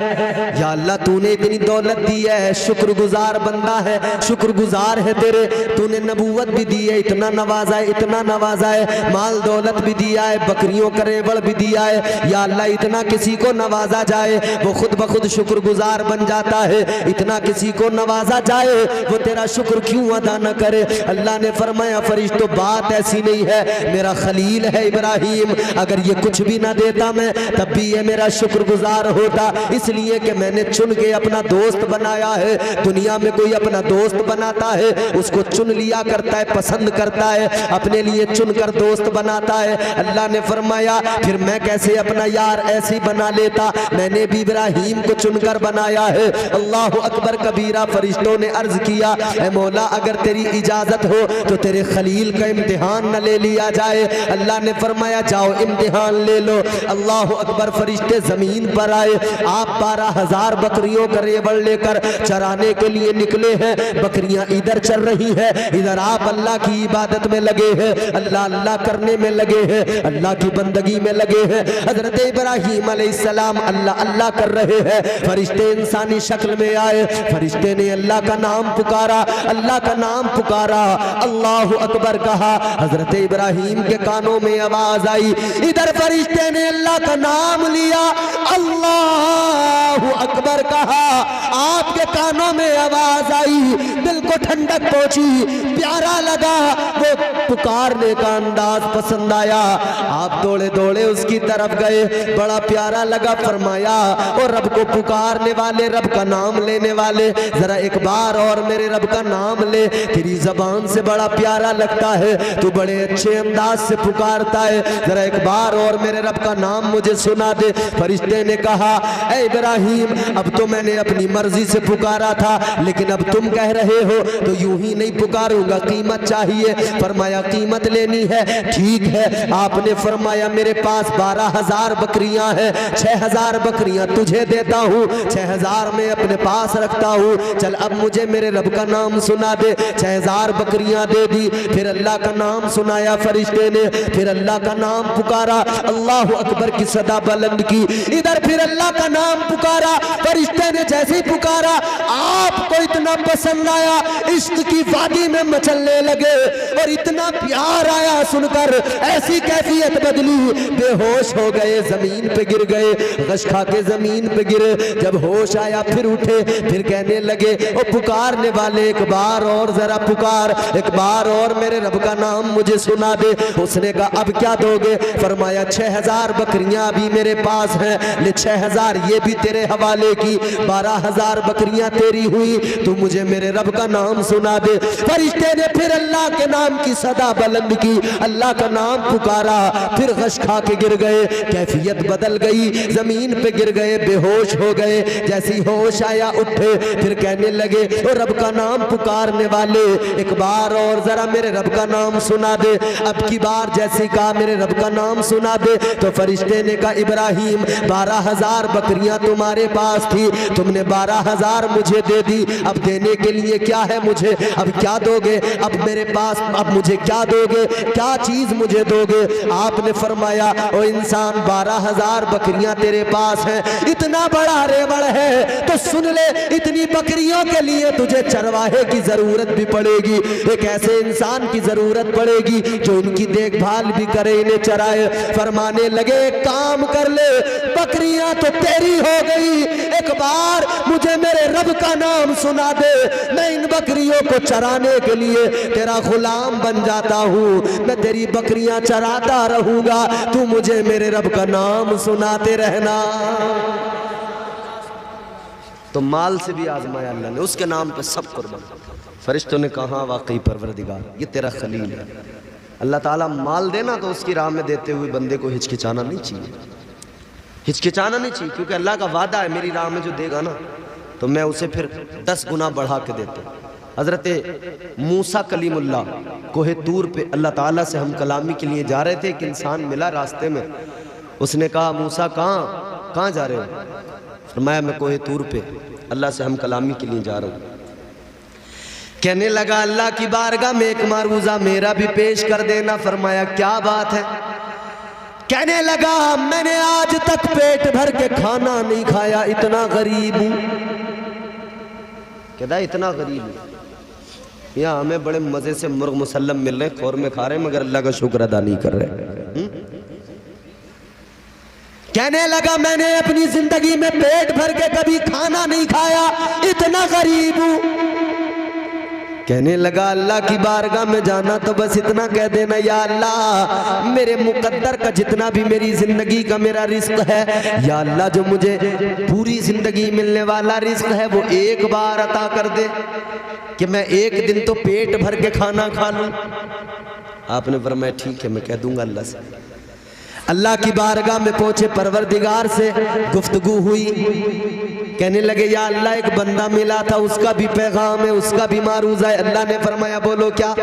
या अल्लाह तूने इतनी दौलत दी है, शुक्रगुजार बंदा है, शुक्रगुजार है तेरे, तूने नबूवत भी दी है, इतना नवाजा है, इतना नवाजा है, माल दौलत भी दिया है, बकरियों का रेवड़ भी दिया है, या अल्लाह इतना किसी को नवाजा जाए वो खुद ब खुद शुक्रगुजार बन जाता है, इतना किसी को नवाजा जाए वो तेरा शुक्र क्यों अदा न करे। अल्लाह ने फरमाया फरिश्तों बात ऐसी नहीं है, मेरा खलील है इब्राहिम, अगर ये कुछ भी ना देता मैं तब भी ये मेरा शुक्रगुजार होता, इसलिए कि मैंने चुन के अपना दोस्त बनाया है। दुनिया में कोई अपना दोस्त बनाता है उसको चुन लिया करता है, पसंद करता है, अपने लिए चुनकर दोस्त बनाता है। अल्लाह ने फरमाया फिर मैं कैसे अपना यार ऐसे ही बना लेता, मैंने भी इब्राहिम को चुनकर बनाया है। अल्लाह अकबर कबीरा। फरिश्तों ने अर्ज किया, ऐ मौला अगर तेरी इजाजत हो तो तेरे खलील का इम्तिहान न ले लिया जाए। अल्लाह ने फरमाया जाओ इम्तिहान ले लो। अल्लाह अकबर। फरिश्ते जमीन पर आए, आप 12,000 बकरियों का रेवड़ लेकर चराने के लिए निकले हैं, बकरियां इधर चल रही हैं, इधर आप अल्लाह की इबादत में लगे हैं, अल्लाह अल्लाह करने में लगे हैं, अल्लाह की बंदगी में लगे हैं। हजरत इब्राहिम अलैहिस्सलाम अल्लाह अल्लाह कर रहे हैं, फरिश्ते इंसानी शक्ल में आए, फरिश्ते ने अल्लाह का नाम पुकारा, अल्लाह का नाम पुकारा, अल्लाह अकबर कहा। हजरत इब्राहिम के कानों में आवाज आई, इधर फरिश्ते ने अल्लाह का नाम लिया, अल्लाह अकबर कहा, आपके कानों में आवाज आई, दिल को ठंडक पहुंची, प्यारा लगा, वो पुकारने का अंदाज पसंद आया, आप दौड़े दौड़े उसकी तरफ गए, बड़ा प्यारा लगा। फरमाया और रब को पुकारने वाले, रब का नाम लेने वाले, जरा एक बार और मेरे रब का नाम ले, तेरी जबान से बड़ा प्यारा लगता है, तू बड़े अच्छे अंदाज से पुकारता है, जरा एक बार और मेरे रब का नाम मुझे सुना दे। फरिश्ते ने कहा, ऐ इब्राहिम अब तो मैंने अपनी मर्जी से पुकारा था, लेकिन अब तुम कह रहे हो तो यूं ही नहीं पुकारूंगा, कीमत चाहिए। फरमाया कीमत लेनी है, ठीक है। आपने फरमाया मेरे पास 12,000 बकरियां हैं, 6,000 बकरियां तुझे देता हूँ, 6,000 में अपने पास रखता हूँ, चल अब मुझे मेरे रब का नाम सुना दे। 6,000 बकरियां दे दी, फिर अल्लाह का नाम सुनाया फरिश्ते ने, फिर अल्लाह का नाम पुकारा, अल्लाह अकबर की सदा बुलंद की, इधर फिर अल्लाह का नाम पुकारा। फरिश्ते ने जैसे ही पुकारा आपको इतना पसंद आया, इश्क की वादी में मचलने लगे और इतना प्यार आया सुनकर, ऐसी कैफियत बदली, बेहोश हो गए, जमीन पे गिर गए, गश खा के जमीन पे गिरे। जब होश आया फिर उठे, फिर कहने लगे ओ पुकारने वाले एक बार और जरा पुकार, एक बार और मेरे रब का नाम मुझे सुना दे। उसने कहा अब क्या दोगे? फरमाया 6,000 बकरियां अभी मेरे पास हैं, ले 6,000 ये भी तेरे हवाले की, 12,000 बकरियां तेरी हुई, तू मुझे मेरे रब का नाम सुना दे। फरिश्ते ने फिर अल्लाह के नाम की सदा बुलंद की, अल्लाह का नाम पुकारा, फिर गश खा के गिर गए, कैफियत बदल गई, जमीन पे गिर गए, बेहोश हो गए। जैसी होश आया उठे, फिर कहने लगे ओ रब का नाम पुकारने वाले एक बार और जरा मेरे रब का नाम सुना दे। अब की बार जैसे कहा मेरे रब का नाम सुना दे, तो फरिश्ते ने कहा इब्राहिम 12,000 बकरियां तुम्हारे पास थी, तुमने 12,000 मुझे दे दी, अब देने के लिए क्या है मुझे, अब क्या दोगे? अब मेरे पास अब मुझे क्या दोगे, क्या चीज मुझे दोगे? आपने फरमाया ओ इंसान 12,000 बकरियां तेरे पास हैं, इतना बड़ा रेवड़ है तो सुन ले, इतनी बकरियों के लिए तुझे चरवाहे की जरूरत भी पड़ेगी, एक ऐसे इंसान की जरूरत पड़ेगी जो इनकी देखभाल भी करे, इन्हें चराए। फरमाने लगे काम कर ले, बकरियां तो तेरी हो गई, एक बार मुझे मेरे रब का नाम सुना दे, मैं इन बकरियों को चराने के लिए तेरा गुलाम बन जाता हूँ, मैं तेरी बकरियां चराता रहूंगा, तू मुझे मेरे रब का नाम सुनाते रहना। तो माल से भी आजमाया अल्लाह ने, उसके नाम पे सब कुर्बान। फरिश्तों ने कहा वाकई परवरदिगार ये तेरा खलील है। अल्लाह ताला माल देना तो उसकी राह में देते हुए बंदे को हिचकिचाना नहीं चाहिए, हिचकिचाना नहीं चाहिए, क्योंकि अल्लाह का वादा है मेरी राह में जो देगा ना तो मैं उसे फिर 10 गुना बढ़ा के देता। हजरत मूसा कलीमुल्लाह कोहे तूर पे अल्लाह ताला से हम कलामी के लिए जा रहे थे, एक इंसान मिला रास्ते में, उसने कहा मूसा कहाँ जा रहे हो? फरमाया मैं कोहे तूर पे अल्लाह से हम कलामी के लिए जा रहा हूँ। कहने लगा अल्लाह की बारगाह में एक मारूजा मेरा भी पेश कर देना। फरमाया क्या बात है? कहने लगा मैंने आज तक पेट भर के खाना नहीं खाया, इतना गरीब हूं। कहता इतना गरीब हूं, यहाँ हमें बड़े मजे से मुर्ग मुसल्लम मिल रहे, खौर में खा रहे, मगर अल्लाह का शुक्र अदा नहीं कर रहे। कहने लगा मैंने अपनी जिंदगी में पेट भर के कभी खाना नहीं खाया, इतना गरीब हूं। कहने लगा अल्लाह की बारगाह में जाना तो बस इतना कह देना, या अल्लाह मेरे मुकद्दर का जितना भी मेरी जिंदगी का मेरा रिस्क है, या अल्लाह जो मुझे पूरी जिंदगी मिलने वाला रिस्क है वो एक बार अता कर दे कि मैं एक दिन तो पेट भर के खाना खा लूं। आपने फरमाया ठीक है मैं कह दूंगा अल्लाह से। अल्लाह की बारगाह में पहुंचे, परवरदिगार से गुफ्तगू हुई। कहने लगे या अल्लाह एक बंदा मिला था, उसका भी पैगाम है, उसका भी मारूज़ है। अल्लाह ने फरमाया बोलो क्या?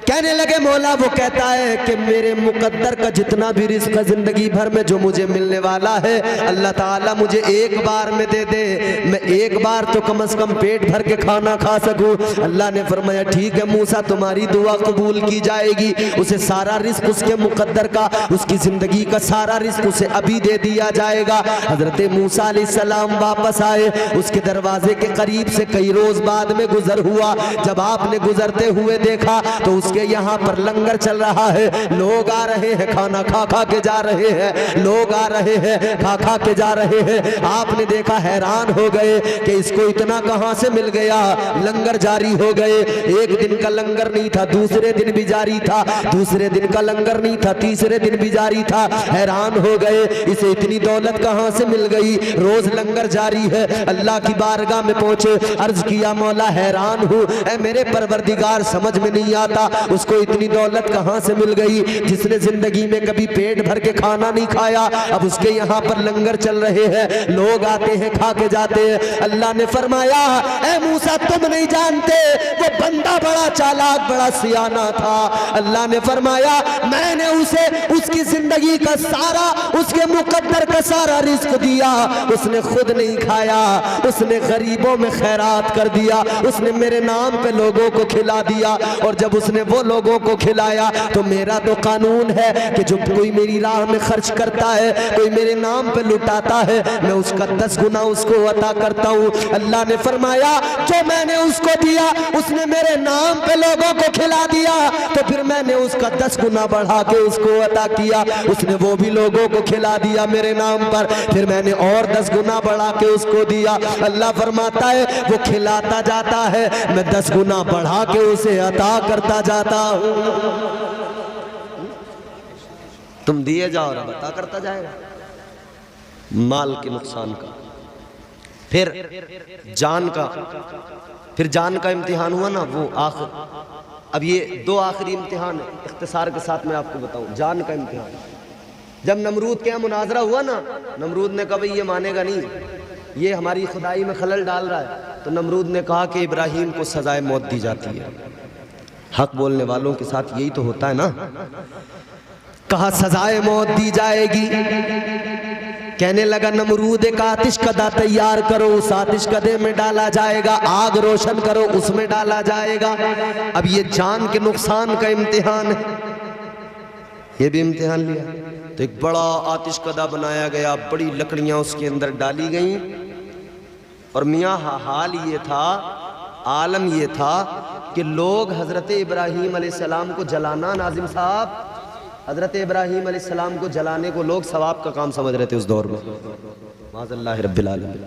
कहने लगे मौला वो कहता है कि मेरे मुकद्दर का जितना भी रिस्क जिंदगी भर में जो मुझे मिलने वाला है, अल्लाह ताला मुझे एक बार में दे दे, मैं एक बार तो कम से कम पेट भर के खाना खा सकूं। अल्लाह ने फरमाया ठीक है मूसा तुम्हारी दुआ कबूल की जाएगी। उसे सारा रिस्क उसके मुकद्दर का, उसकी जिंदगी का सारा रिस्क उसे अभी दे दिया जाएगा। हजरत मूसा अलैहिस्सलाम वापस आए, उसके दरवाजे के करीब से कई रोज बाद में गुजर हुआ। जब आपने गुजरते हुए देखा तो उसके यहाँ पर लंगर चल रहा है, लोग आ रहे हैं, खाना खा खा के जा रहे हैं, लोग आ रहे हैं, खा खा के जा रहे हैं। आपने देखा, हैरान हो गए कि इसको इतना कहां से मिल गया। लंगर जारी हो गए, एक दिन का लंगर नहीं था, दूसरे दिन भी जारी था, दूसरे दिन का लंगर नहीं था, तीसरे दिन भी जारी था। हैरान हो गए इसे इतनी दौलत कहां से मिल गई, रोज लंगर जारी है। अल्लाह की बारगाह में पहुंचे, अर्ज किया मौला हैरान हूं, ऐ मेरे परवरदिगार समझ में नहीं आता उसको इतनी दौलत कहां से मिल गई, जिसने जिंदगी में कभी पेट भर के खाना नहीं खाया, अब उसके यहाँ पर लंगर चल रहे हैं, लोग आते हैं खा के जाते हैं। अल्लाह ने फरमाया ऐ मूसा तुम नहीं जानते वो बंदा बड़ा चालाक बड़ा सियाना था। अल्लाह ने फरमाया मैंने उसे उसकी जिंदगी का सारा, उसके मुकद्दर का सारा रिस्क दिया, उसने खुद नहीं खाया, उसने गरीबों में खैरात कर दिया, उसने मेरे नाम पे लोगों को खिला दिया। और जब उसने वो लोगों को खिलाया तो मेरा तो कानून है कि जो कोई मेरी राह में खर्च करता है, कोई मेरे नाम पे लुटाता है, मैं उसका 10 गुना उसको अता करता हूँ। अल्लाह ने फरमाया जो मैंने उसको दिया उसने मेरे नाम पे लोगों को खिला दिया, तो फिर मैंने उसका 10 गुना बढ़ा के उसको अता किया। उसने वो भी लोगों को खिला दिया मेरे नाम पर, फिर मैंने और 10 गुना बढ़ा के उसको दिया। अल्लाह फरमाता है वो खिलाता जाता है, मैं 10 गुना बढ़ा के उसे अता करता जाता हूं। तुम दिए जाओ और अता करता जाएगा। माल के नुकसान का, फिर जान का, फिर जान का इम्तिहान हुआ ना वो आखिर। अब ये 2 आखिरी इम्तिहान है, इख्तिसार के साथ मैं आपको बताऊं। जान का इम्तिहान, जब नमरूद के यहाँ मुनाजरा हुआ ना, नमरूद ने कहा भाई ये मानेगा नहीं, ये हमारी खुदाई में खलल डाल रहा है, तो नमरूद ने कहा कि इब्राहीम को सजाए मौत दी जाती है। हक बोलने वालों के साथ यही तो होता है ना। कहा सजाए मौत दी जाएगी। कहने लगा नमरूद एक आतिश कदा तैयार करो, उस आतिश कदे में डाला जाएगा, आग रोशन करो उसमें डाला जाएगा। अब ये जान के नुकसान का इम्तिहान है, ये भी इम्तिहान लिया। तो एक बड़ा आतिश कदा बनाया गया, बड़ी लकड़ियां उसके अंदर डाली गई, और मियाँ हाल ये था, आलम ये था कि लोग हजरत इब्राहीम अलैहिस्सलाम को जलाना, नाजिम साहब हजरत इब्राहीम अलैहिस्सलाम को जलाने को लोग सवाब का काम समझ रहे थे उस दौर में। माज़अल्लाह रब्बिल आलमीन,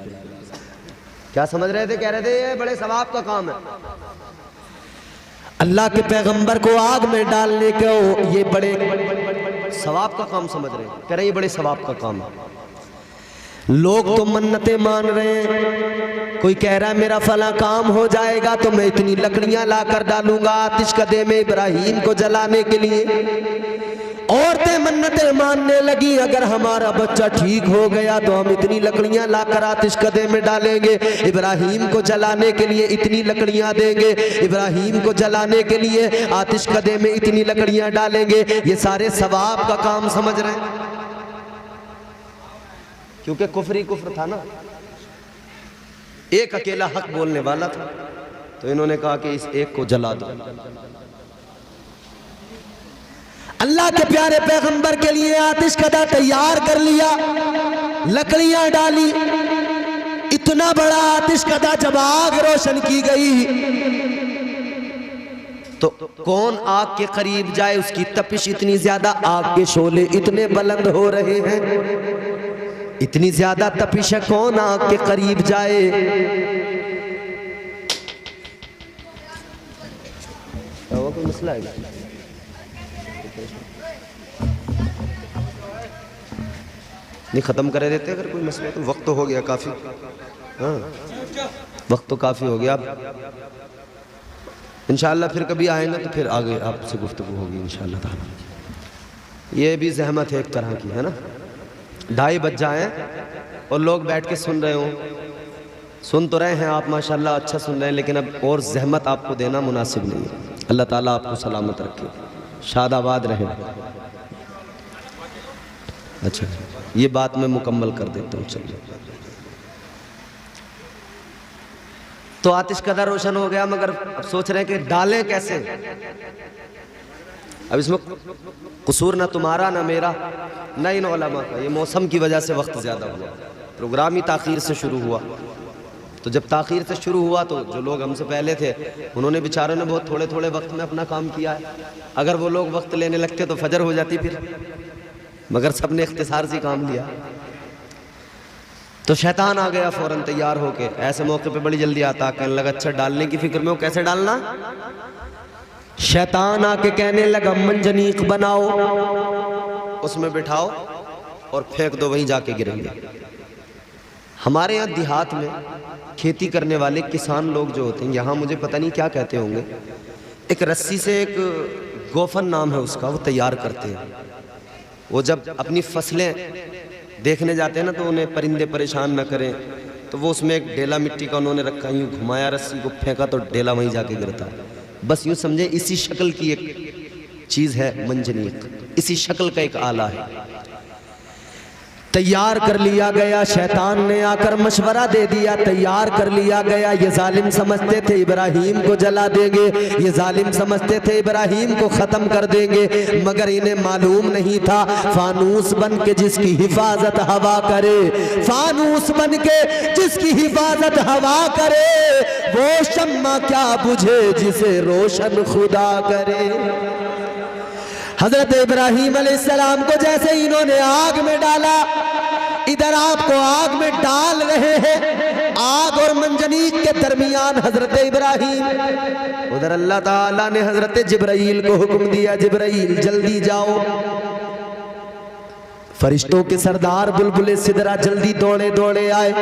क्या समझ रहे थे? कह रहे थे ये बड़े सवाब का काम है। अल्लाह के पैगंबर को आग में डालने को ये बड़े सवाब का काम समझ रहे हैं, कह रहे ये बड़े सवाब का काम है। लोग तो मन्नतें मान रहे हैं, कोई कह रहा है मेरा फला काम हो जाएगा तो मैं इतनी लकड़ियां लाकर डालूंगा आतिश कदे में इब्राहीम को जलाने के लिए। औरतें मन्नतें मानने लगी अगर हमारा बच्चा ठीक हो गया तो हम इतनी लकड़ियां लाकर आतिश कदे में डालेंगे, इब्राहीम को जलाने के लिए इतनी लकड़ियां देंगे, इब्राहीम को जलाने के लिए आतिश कदे में इतनी लकड़ियां डालेंगे। ये सारे सवाब का काम समझ रहे हैं, क्योंकि कुफरी कुफ्र था ना। एक अकेला हक बोलने वाला था, तो इन्होंने कहा कि इस एक को जला दो। अल्लाह के प्यारे पैगंबर के लिए आतिश कदा तैयार कर लिया, लकड़ियां डाली। इतना बड़ा आतिश कदा जब आग रोशन की गई तो कौन आग के करीब जाए, उसकी तपिश इतनी ज्यादा, आग के शोले इतने बुलंद हो रहे हैं, इतनी ज्यादा तपिश है, कौन आग के करीब जाए। कोई मसला है? नहीं खत्म करे देते अगर कोई मसला तो। वक्त तो हो गया काफी, हाँ वक्त तो काफी हो गया। इंशाअल्लाह फिर कभी आएंगे तो फिर आगे आपसे गुफ्तगू होगी इंशाअल्लाह ताला। ये भी ज़हमत है एक तरह की, है ना। 2:30 बज जाए और लोग बैठ के सुन रहे हों, सुन तो रहे हैं आप माशाअल्लाह, अच्छा सुन रहे हैं, लेकिन अब और ज़हमत आपको देना मुनासिब नहीं है। अल्लाह ताला आपको सलामत रखे, शादाबाद रहे। अच्छा ये बात मैं मुकम्मल कर देता हूँ। चलिए, तो आतिश कदा रोशन हो गया, मगर अब सोच रहे हैं कि डालें कैसे। अब इसमें कसूर ना तुम्हारा ना मेरा ना इन उलमा का, ये मौसम की वजह से वक्त ज़्यादा हुआ, प्रोग्राम ही ताख़ीर से शुरू हुआ। तो जब ताख़ीर से शुरू हुआ तो जो लोग हमसे पहले थे उन्होंने बेचारों ने बहुत थोड़े थोड़े वक्त में अपना काम किया है। अगर वो लोग वक्त लेने लगते तो फजर हो जाती फिर, मगर सब ने इख्तिसार से काम लिया। तो शैतान आ गया फौरन तैयार होके, ऐसे मौके पे बड़ी जल्दी आता, कहने लगा अच्छा डालने की फिक्र में हो, कैसे डालना। शैतान आके कहने लगा मंजनीक बनाओ, उसमें बिठाओ और फेंक दो, वहीं जाके गिरेंगे। हमारे यहाँ देहात में खेती करने वाले किसान लोग जो होते हैं, यहाँ मुझे पता नहीं क्या कहते होंगे, एक रस्सी से, एक गोफन नाम है उसका, वो तैयार करते हैं। वो जब अपनी फसलें देखने जाते हैं ना तो उन्हें परिंदे परेशान न करें, तो वो उसमें एक डेला मिट्टी का उन्होंने रखा, यूँ घुमाया रस्सी को, फेंका तो डेला वहीं जाके गिरता है। बस यूँ समझे इसी शक्ल की एक चीज़ है मंजनीक, इसी शक्ल का एक आला है। तैयार कर लिया गया, शैतान ने आकर मशवरा दे दिया, तैयार कर लिया गया। ये जालिम समझते थे इब्राहीम को जला देंगे, ये जालिम समझते थे इब्राहीम को ख़त्म कर देंगे, मगर इन्हें मालूम नहीं था फानूस बन के जिसकी हिफाजत हवा करे, फानूस बन के जिसकी हिफाजत हवा करे, वो शम्मा क्या बुझे जिसे रोशन खुदा करे। हजरत इब्राहीम अलैहिस्सलाम को जैसे इन्होंने आग में डाला, इधर आपको आग में डाल रहे हैं, आग और मंजनीक के दरमियान हजरत इब्राहीम, उधर अल्लाह ताला ने हजरत जिब्राईल को हुक्म दिया, जिब्राईल जल्दी जाओ। फरिश्तों के सरदार बुलबुले सिदरा जल्दी दौड़े दौड़े आए,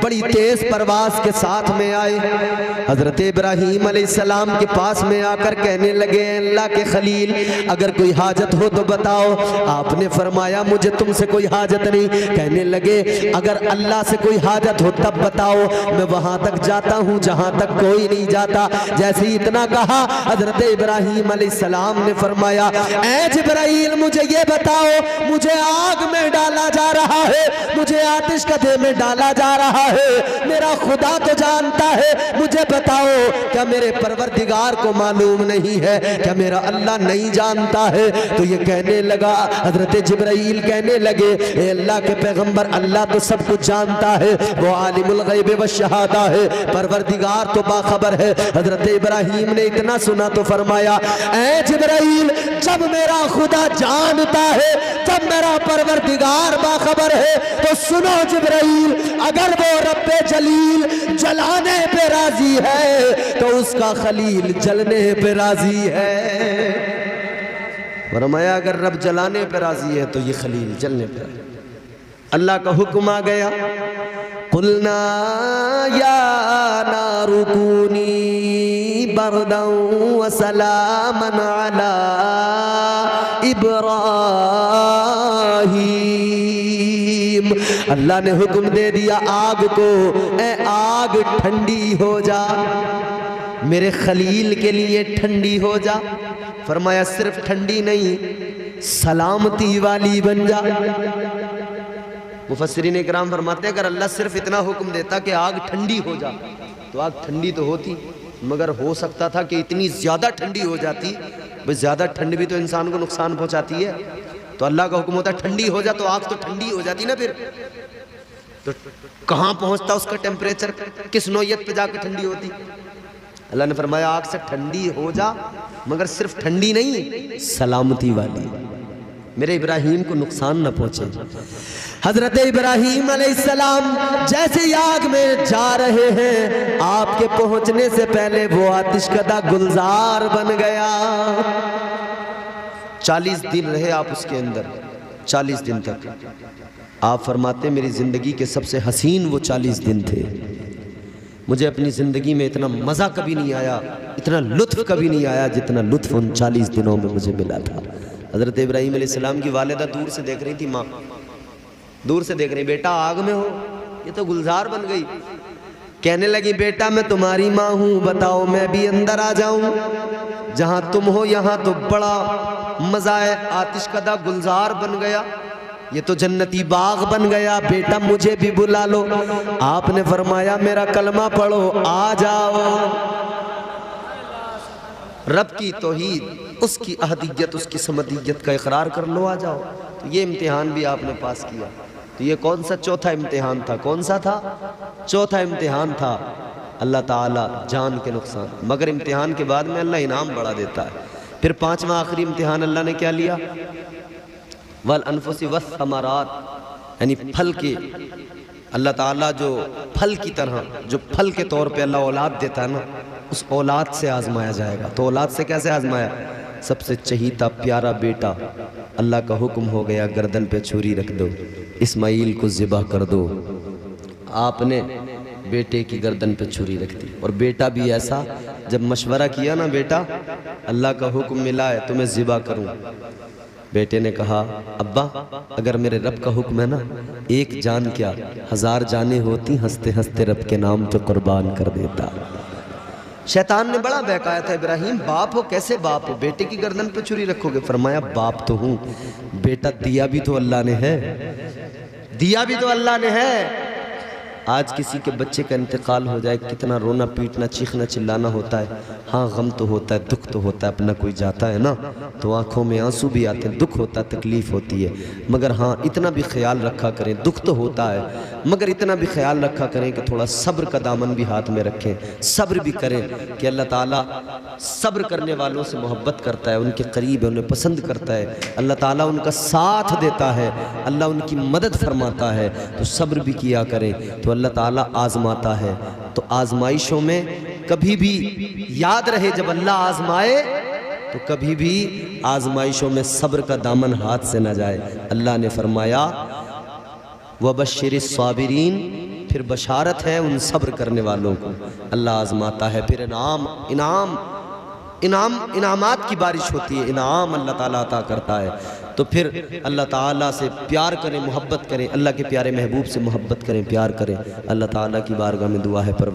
बड़ी तेज परवाज के साथ में आए। हजरत इब्राहीम अलैहिस्सलाम के पास में आकर कहने लगे अल्लाह के खलील, अगर कोई हाजत हो तो बताओ। आपने फरमाया मुझे तुमसे कोई हाजत नहीं। कहने लगे अगर अल्लाह से कोई हाजत हो तब बताओ, मैं वहां तक जाता हूं जहां तक कोई नहीं जाता। जैसे ही इतना कहा हजरत इब्राहीम अलैहिस्सलाम ने फरमाया ऐ जिब्राईल मुझे ये बताओ, मुझे आग में डाला जा रहा है, मुझे आतिश कदे में डाला जा रहा है, मेरा खुदा तो जानता है, मुझे बताओ क्या मेरे परवरदिगार को मालूम नहीं है, क्या मेरा अल्लाह नहीं जानता है। तो ये कहने लगा, हजरत जिब्राईल कहने लगे ए अल्लाह के पैगंबर, अल्लाह तो सब कुछ जानता है, वो आलिमुल गैब व शहादा है, परवरदिगार तो बाखबर है। हजरत इब्राहीम ने इतना सुना तो फरमाया ऐ जिब्राईल, जब मेरा खुदा जानता है, जब मेरा परवरदिगार बाखबर है, तो सुनो जिब्राईल, अगर वो रब्बे जलील जलाने पे राजी है तो उसका खलील जलने पे राजी है। फरमाया अगर रब जलाने पे राजी है तो ये खलील जलने पे राजी। अल्लाह का हुक्म आ गया, कुलना या नारु कूनी बरदन व सलामन अला इब्राहीम। अल्लाह ने हुक्म दे दिया आग को, ए आग ठंडी हो जा, मेरे खलील के लिए ठंडी हो जा। फरमाया सिर्फ ठंडी नहीं, सलामती वाली बन जा। मुफस्सिरीन इकराम फरमाते हैं अगर अल्लाह सिर्फ इतना हुक्म देता कि आग ठंडी हो जा तो आग ठंडी तो होती, मगर हो सकता था कि इतनी ज़्यादा ठंडी हो जाती भाई ज़्यादा ठंड भी तो इंसान को नुकसान पहुंचाती है। तो अल्लाह का हुक्म होता है ठंडी हो जा, तो आग तो ठंडी हो जाती ना फिर। तो कहाँ पहुंचता उसका टेम्परेचर, किस नौयत पे जाकर ठंडी होती। अल्लाह ने फरमाया आग से ठंडी हो जा, मगर सिर्फ ठंडी नहीं, सलामती वाली, मेरे इब्राहिम को नुकसान न पहुंचे। हजरत इब्राहिम अलैहिस्सलाम जैसे आग में जा रहे हैं, आपके पहुंचने से पहले वो आतिशकदा गुलजार बन गया। 40 दिन रहे आप उसके अंदर, 40 दिन तक। आप फरमाते मेरी ज़िंदगी के सबसे हसीन वो 40 दिन थे। मुझे अपनी ज़िंदगी में इतना मज़ा कभी नहीं आया, इतना लुत्फ़ कभी नहीं आया जितना लुत्फ़ उन 40 दिनों में मुझे मिला था। हज़रत इब्राहीम अलैहिस्सलाम की वालिदा दूर से देख रही थी, माँ दूर से देख रही, बेटा आग में हो, ये तो गुलजार बन गई। कहने लगी बेटा मैं तुम्हारी माँ हूँ, बताओ मैं भी अंदर आ जाऊँ? जहाँ तुम हो यहाँ तो बड़ा मज़ा है, आतिशकदा गुलजार बन गया, ये तो जन्नती बाग बन गया, बेटा मुझे भी बुला लो। आपने फरमाया मेरा कलमा पढ़ो, आ जाओ। रब की तौहीद, उसकी अहदियत, उसकी समदियत का इकरार कर लो, आ जाओ। तो ये इम्तिहान भी आपने पास किया। तो ये कौन सा चौथा इम्तिहान था? कौन सा था? चौथा इम्तिहान था अल्लाह ताला जान के नुकसान। मगर इम्तिहान के बाद में अल्लाह इनाम बढ़ा देता है। फिर पांचवा आखिरी इम्तिहान अल्लाह ने क्या लिया? वल अनफुसी वस समारात, यानी फल के, अल्लाह ताला जो फल की तरह, जो फल के तौर पे अल्लाह औलाद देता है ना, उस औलाद से आजमाया जाएगा। तो औलाद से कैसे आजमाया? सबसे चहीता प्यारा बेटा, अल्लाह का हुक्म हो गया गर्दन पे छुरी रख दो, इस्माइल को ज़िबह कर दो। आपने बेटे की गर्दन पे छुरी रख दी। और बेटा भी ऐसा, जब मशवरा किया ना, बेटा अल्लाह का हुक्म मिला है तुम्हें ज़िबह करूं, बेटे ने कहा अब्बा अगर मेरे रब का हुक्म है ना, एक जान क्या 1000 जानें होती, हंसते हंसते रब के नाम पे कुर्बान कर देता। शैतान ने बड़ा बहकाया था, इब्राहिम बाप हो, कैसे बाप हो, बेटे की गर्दन पे छुरी रखोगे? फरमाया बाप तो हूँ, बेटा दिया भी तो अल्लाह ने है, दिया भी तो अल्लाह ने है। आज किसी के बच्चे का इंतकाल हो जाए, कितना रोना पीटना चीखना चिल्लाना होता है। हाँ गम तो होता है, दुख तो होता है, अपना कोई जाता है ना तो आंखों में आंसू भी आते हैं, दुख होता है, तकलीफ़ होती है। मगर हाँ इतना भी ख्याल रखा करें, दुख तो होता है मगर इतना भी ख्याल रखा करें कि थोड़ा सब्र का दामन भी हाथ में रखें, सब्र भी करें कि अल्लाह ताला सब्र करने वालों से मोहब्बत करता है, उनके करीब है, उन्हें पसंद करता है, अल्लाह ताला उनका साथ देता है, अल्लाह उनकी मदद फरमाता है। तो सब्र भी किया करें। तो अल्लाह ताला आजमाता है। तो आजमाइशों में कभी भी याद रहे, जब अल्लाह आजमाए तो कभी भी आजमाइशों में सब्र का दामन हाथ से न जाए। अल्लाह ने फरमाया वबश्शिरिस साबिरीन, फिर बशारत है उन सब्र करने वालों को। अल्लाह आजमाता है, फिर इनामात की बारिश होती है, इनाम अल्लाह ताला अता करता है। तो फिर अल्लाह ताला से प्यार करें, मोहब्बत करें, अल्लाह के प्यारे महबूब से मोहब्बत करें, प्यार करें। अल्लाह ताला की बारगाह में दुआ है, परवर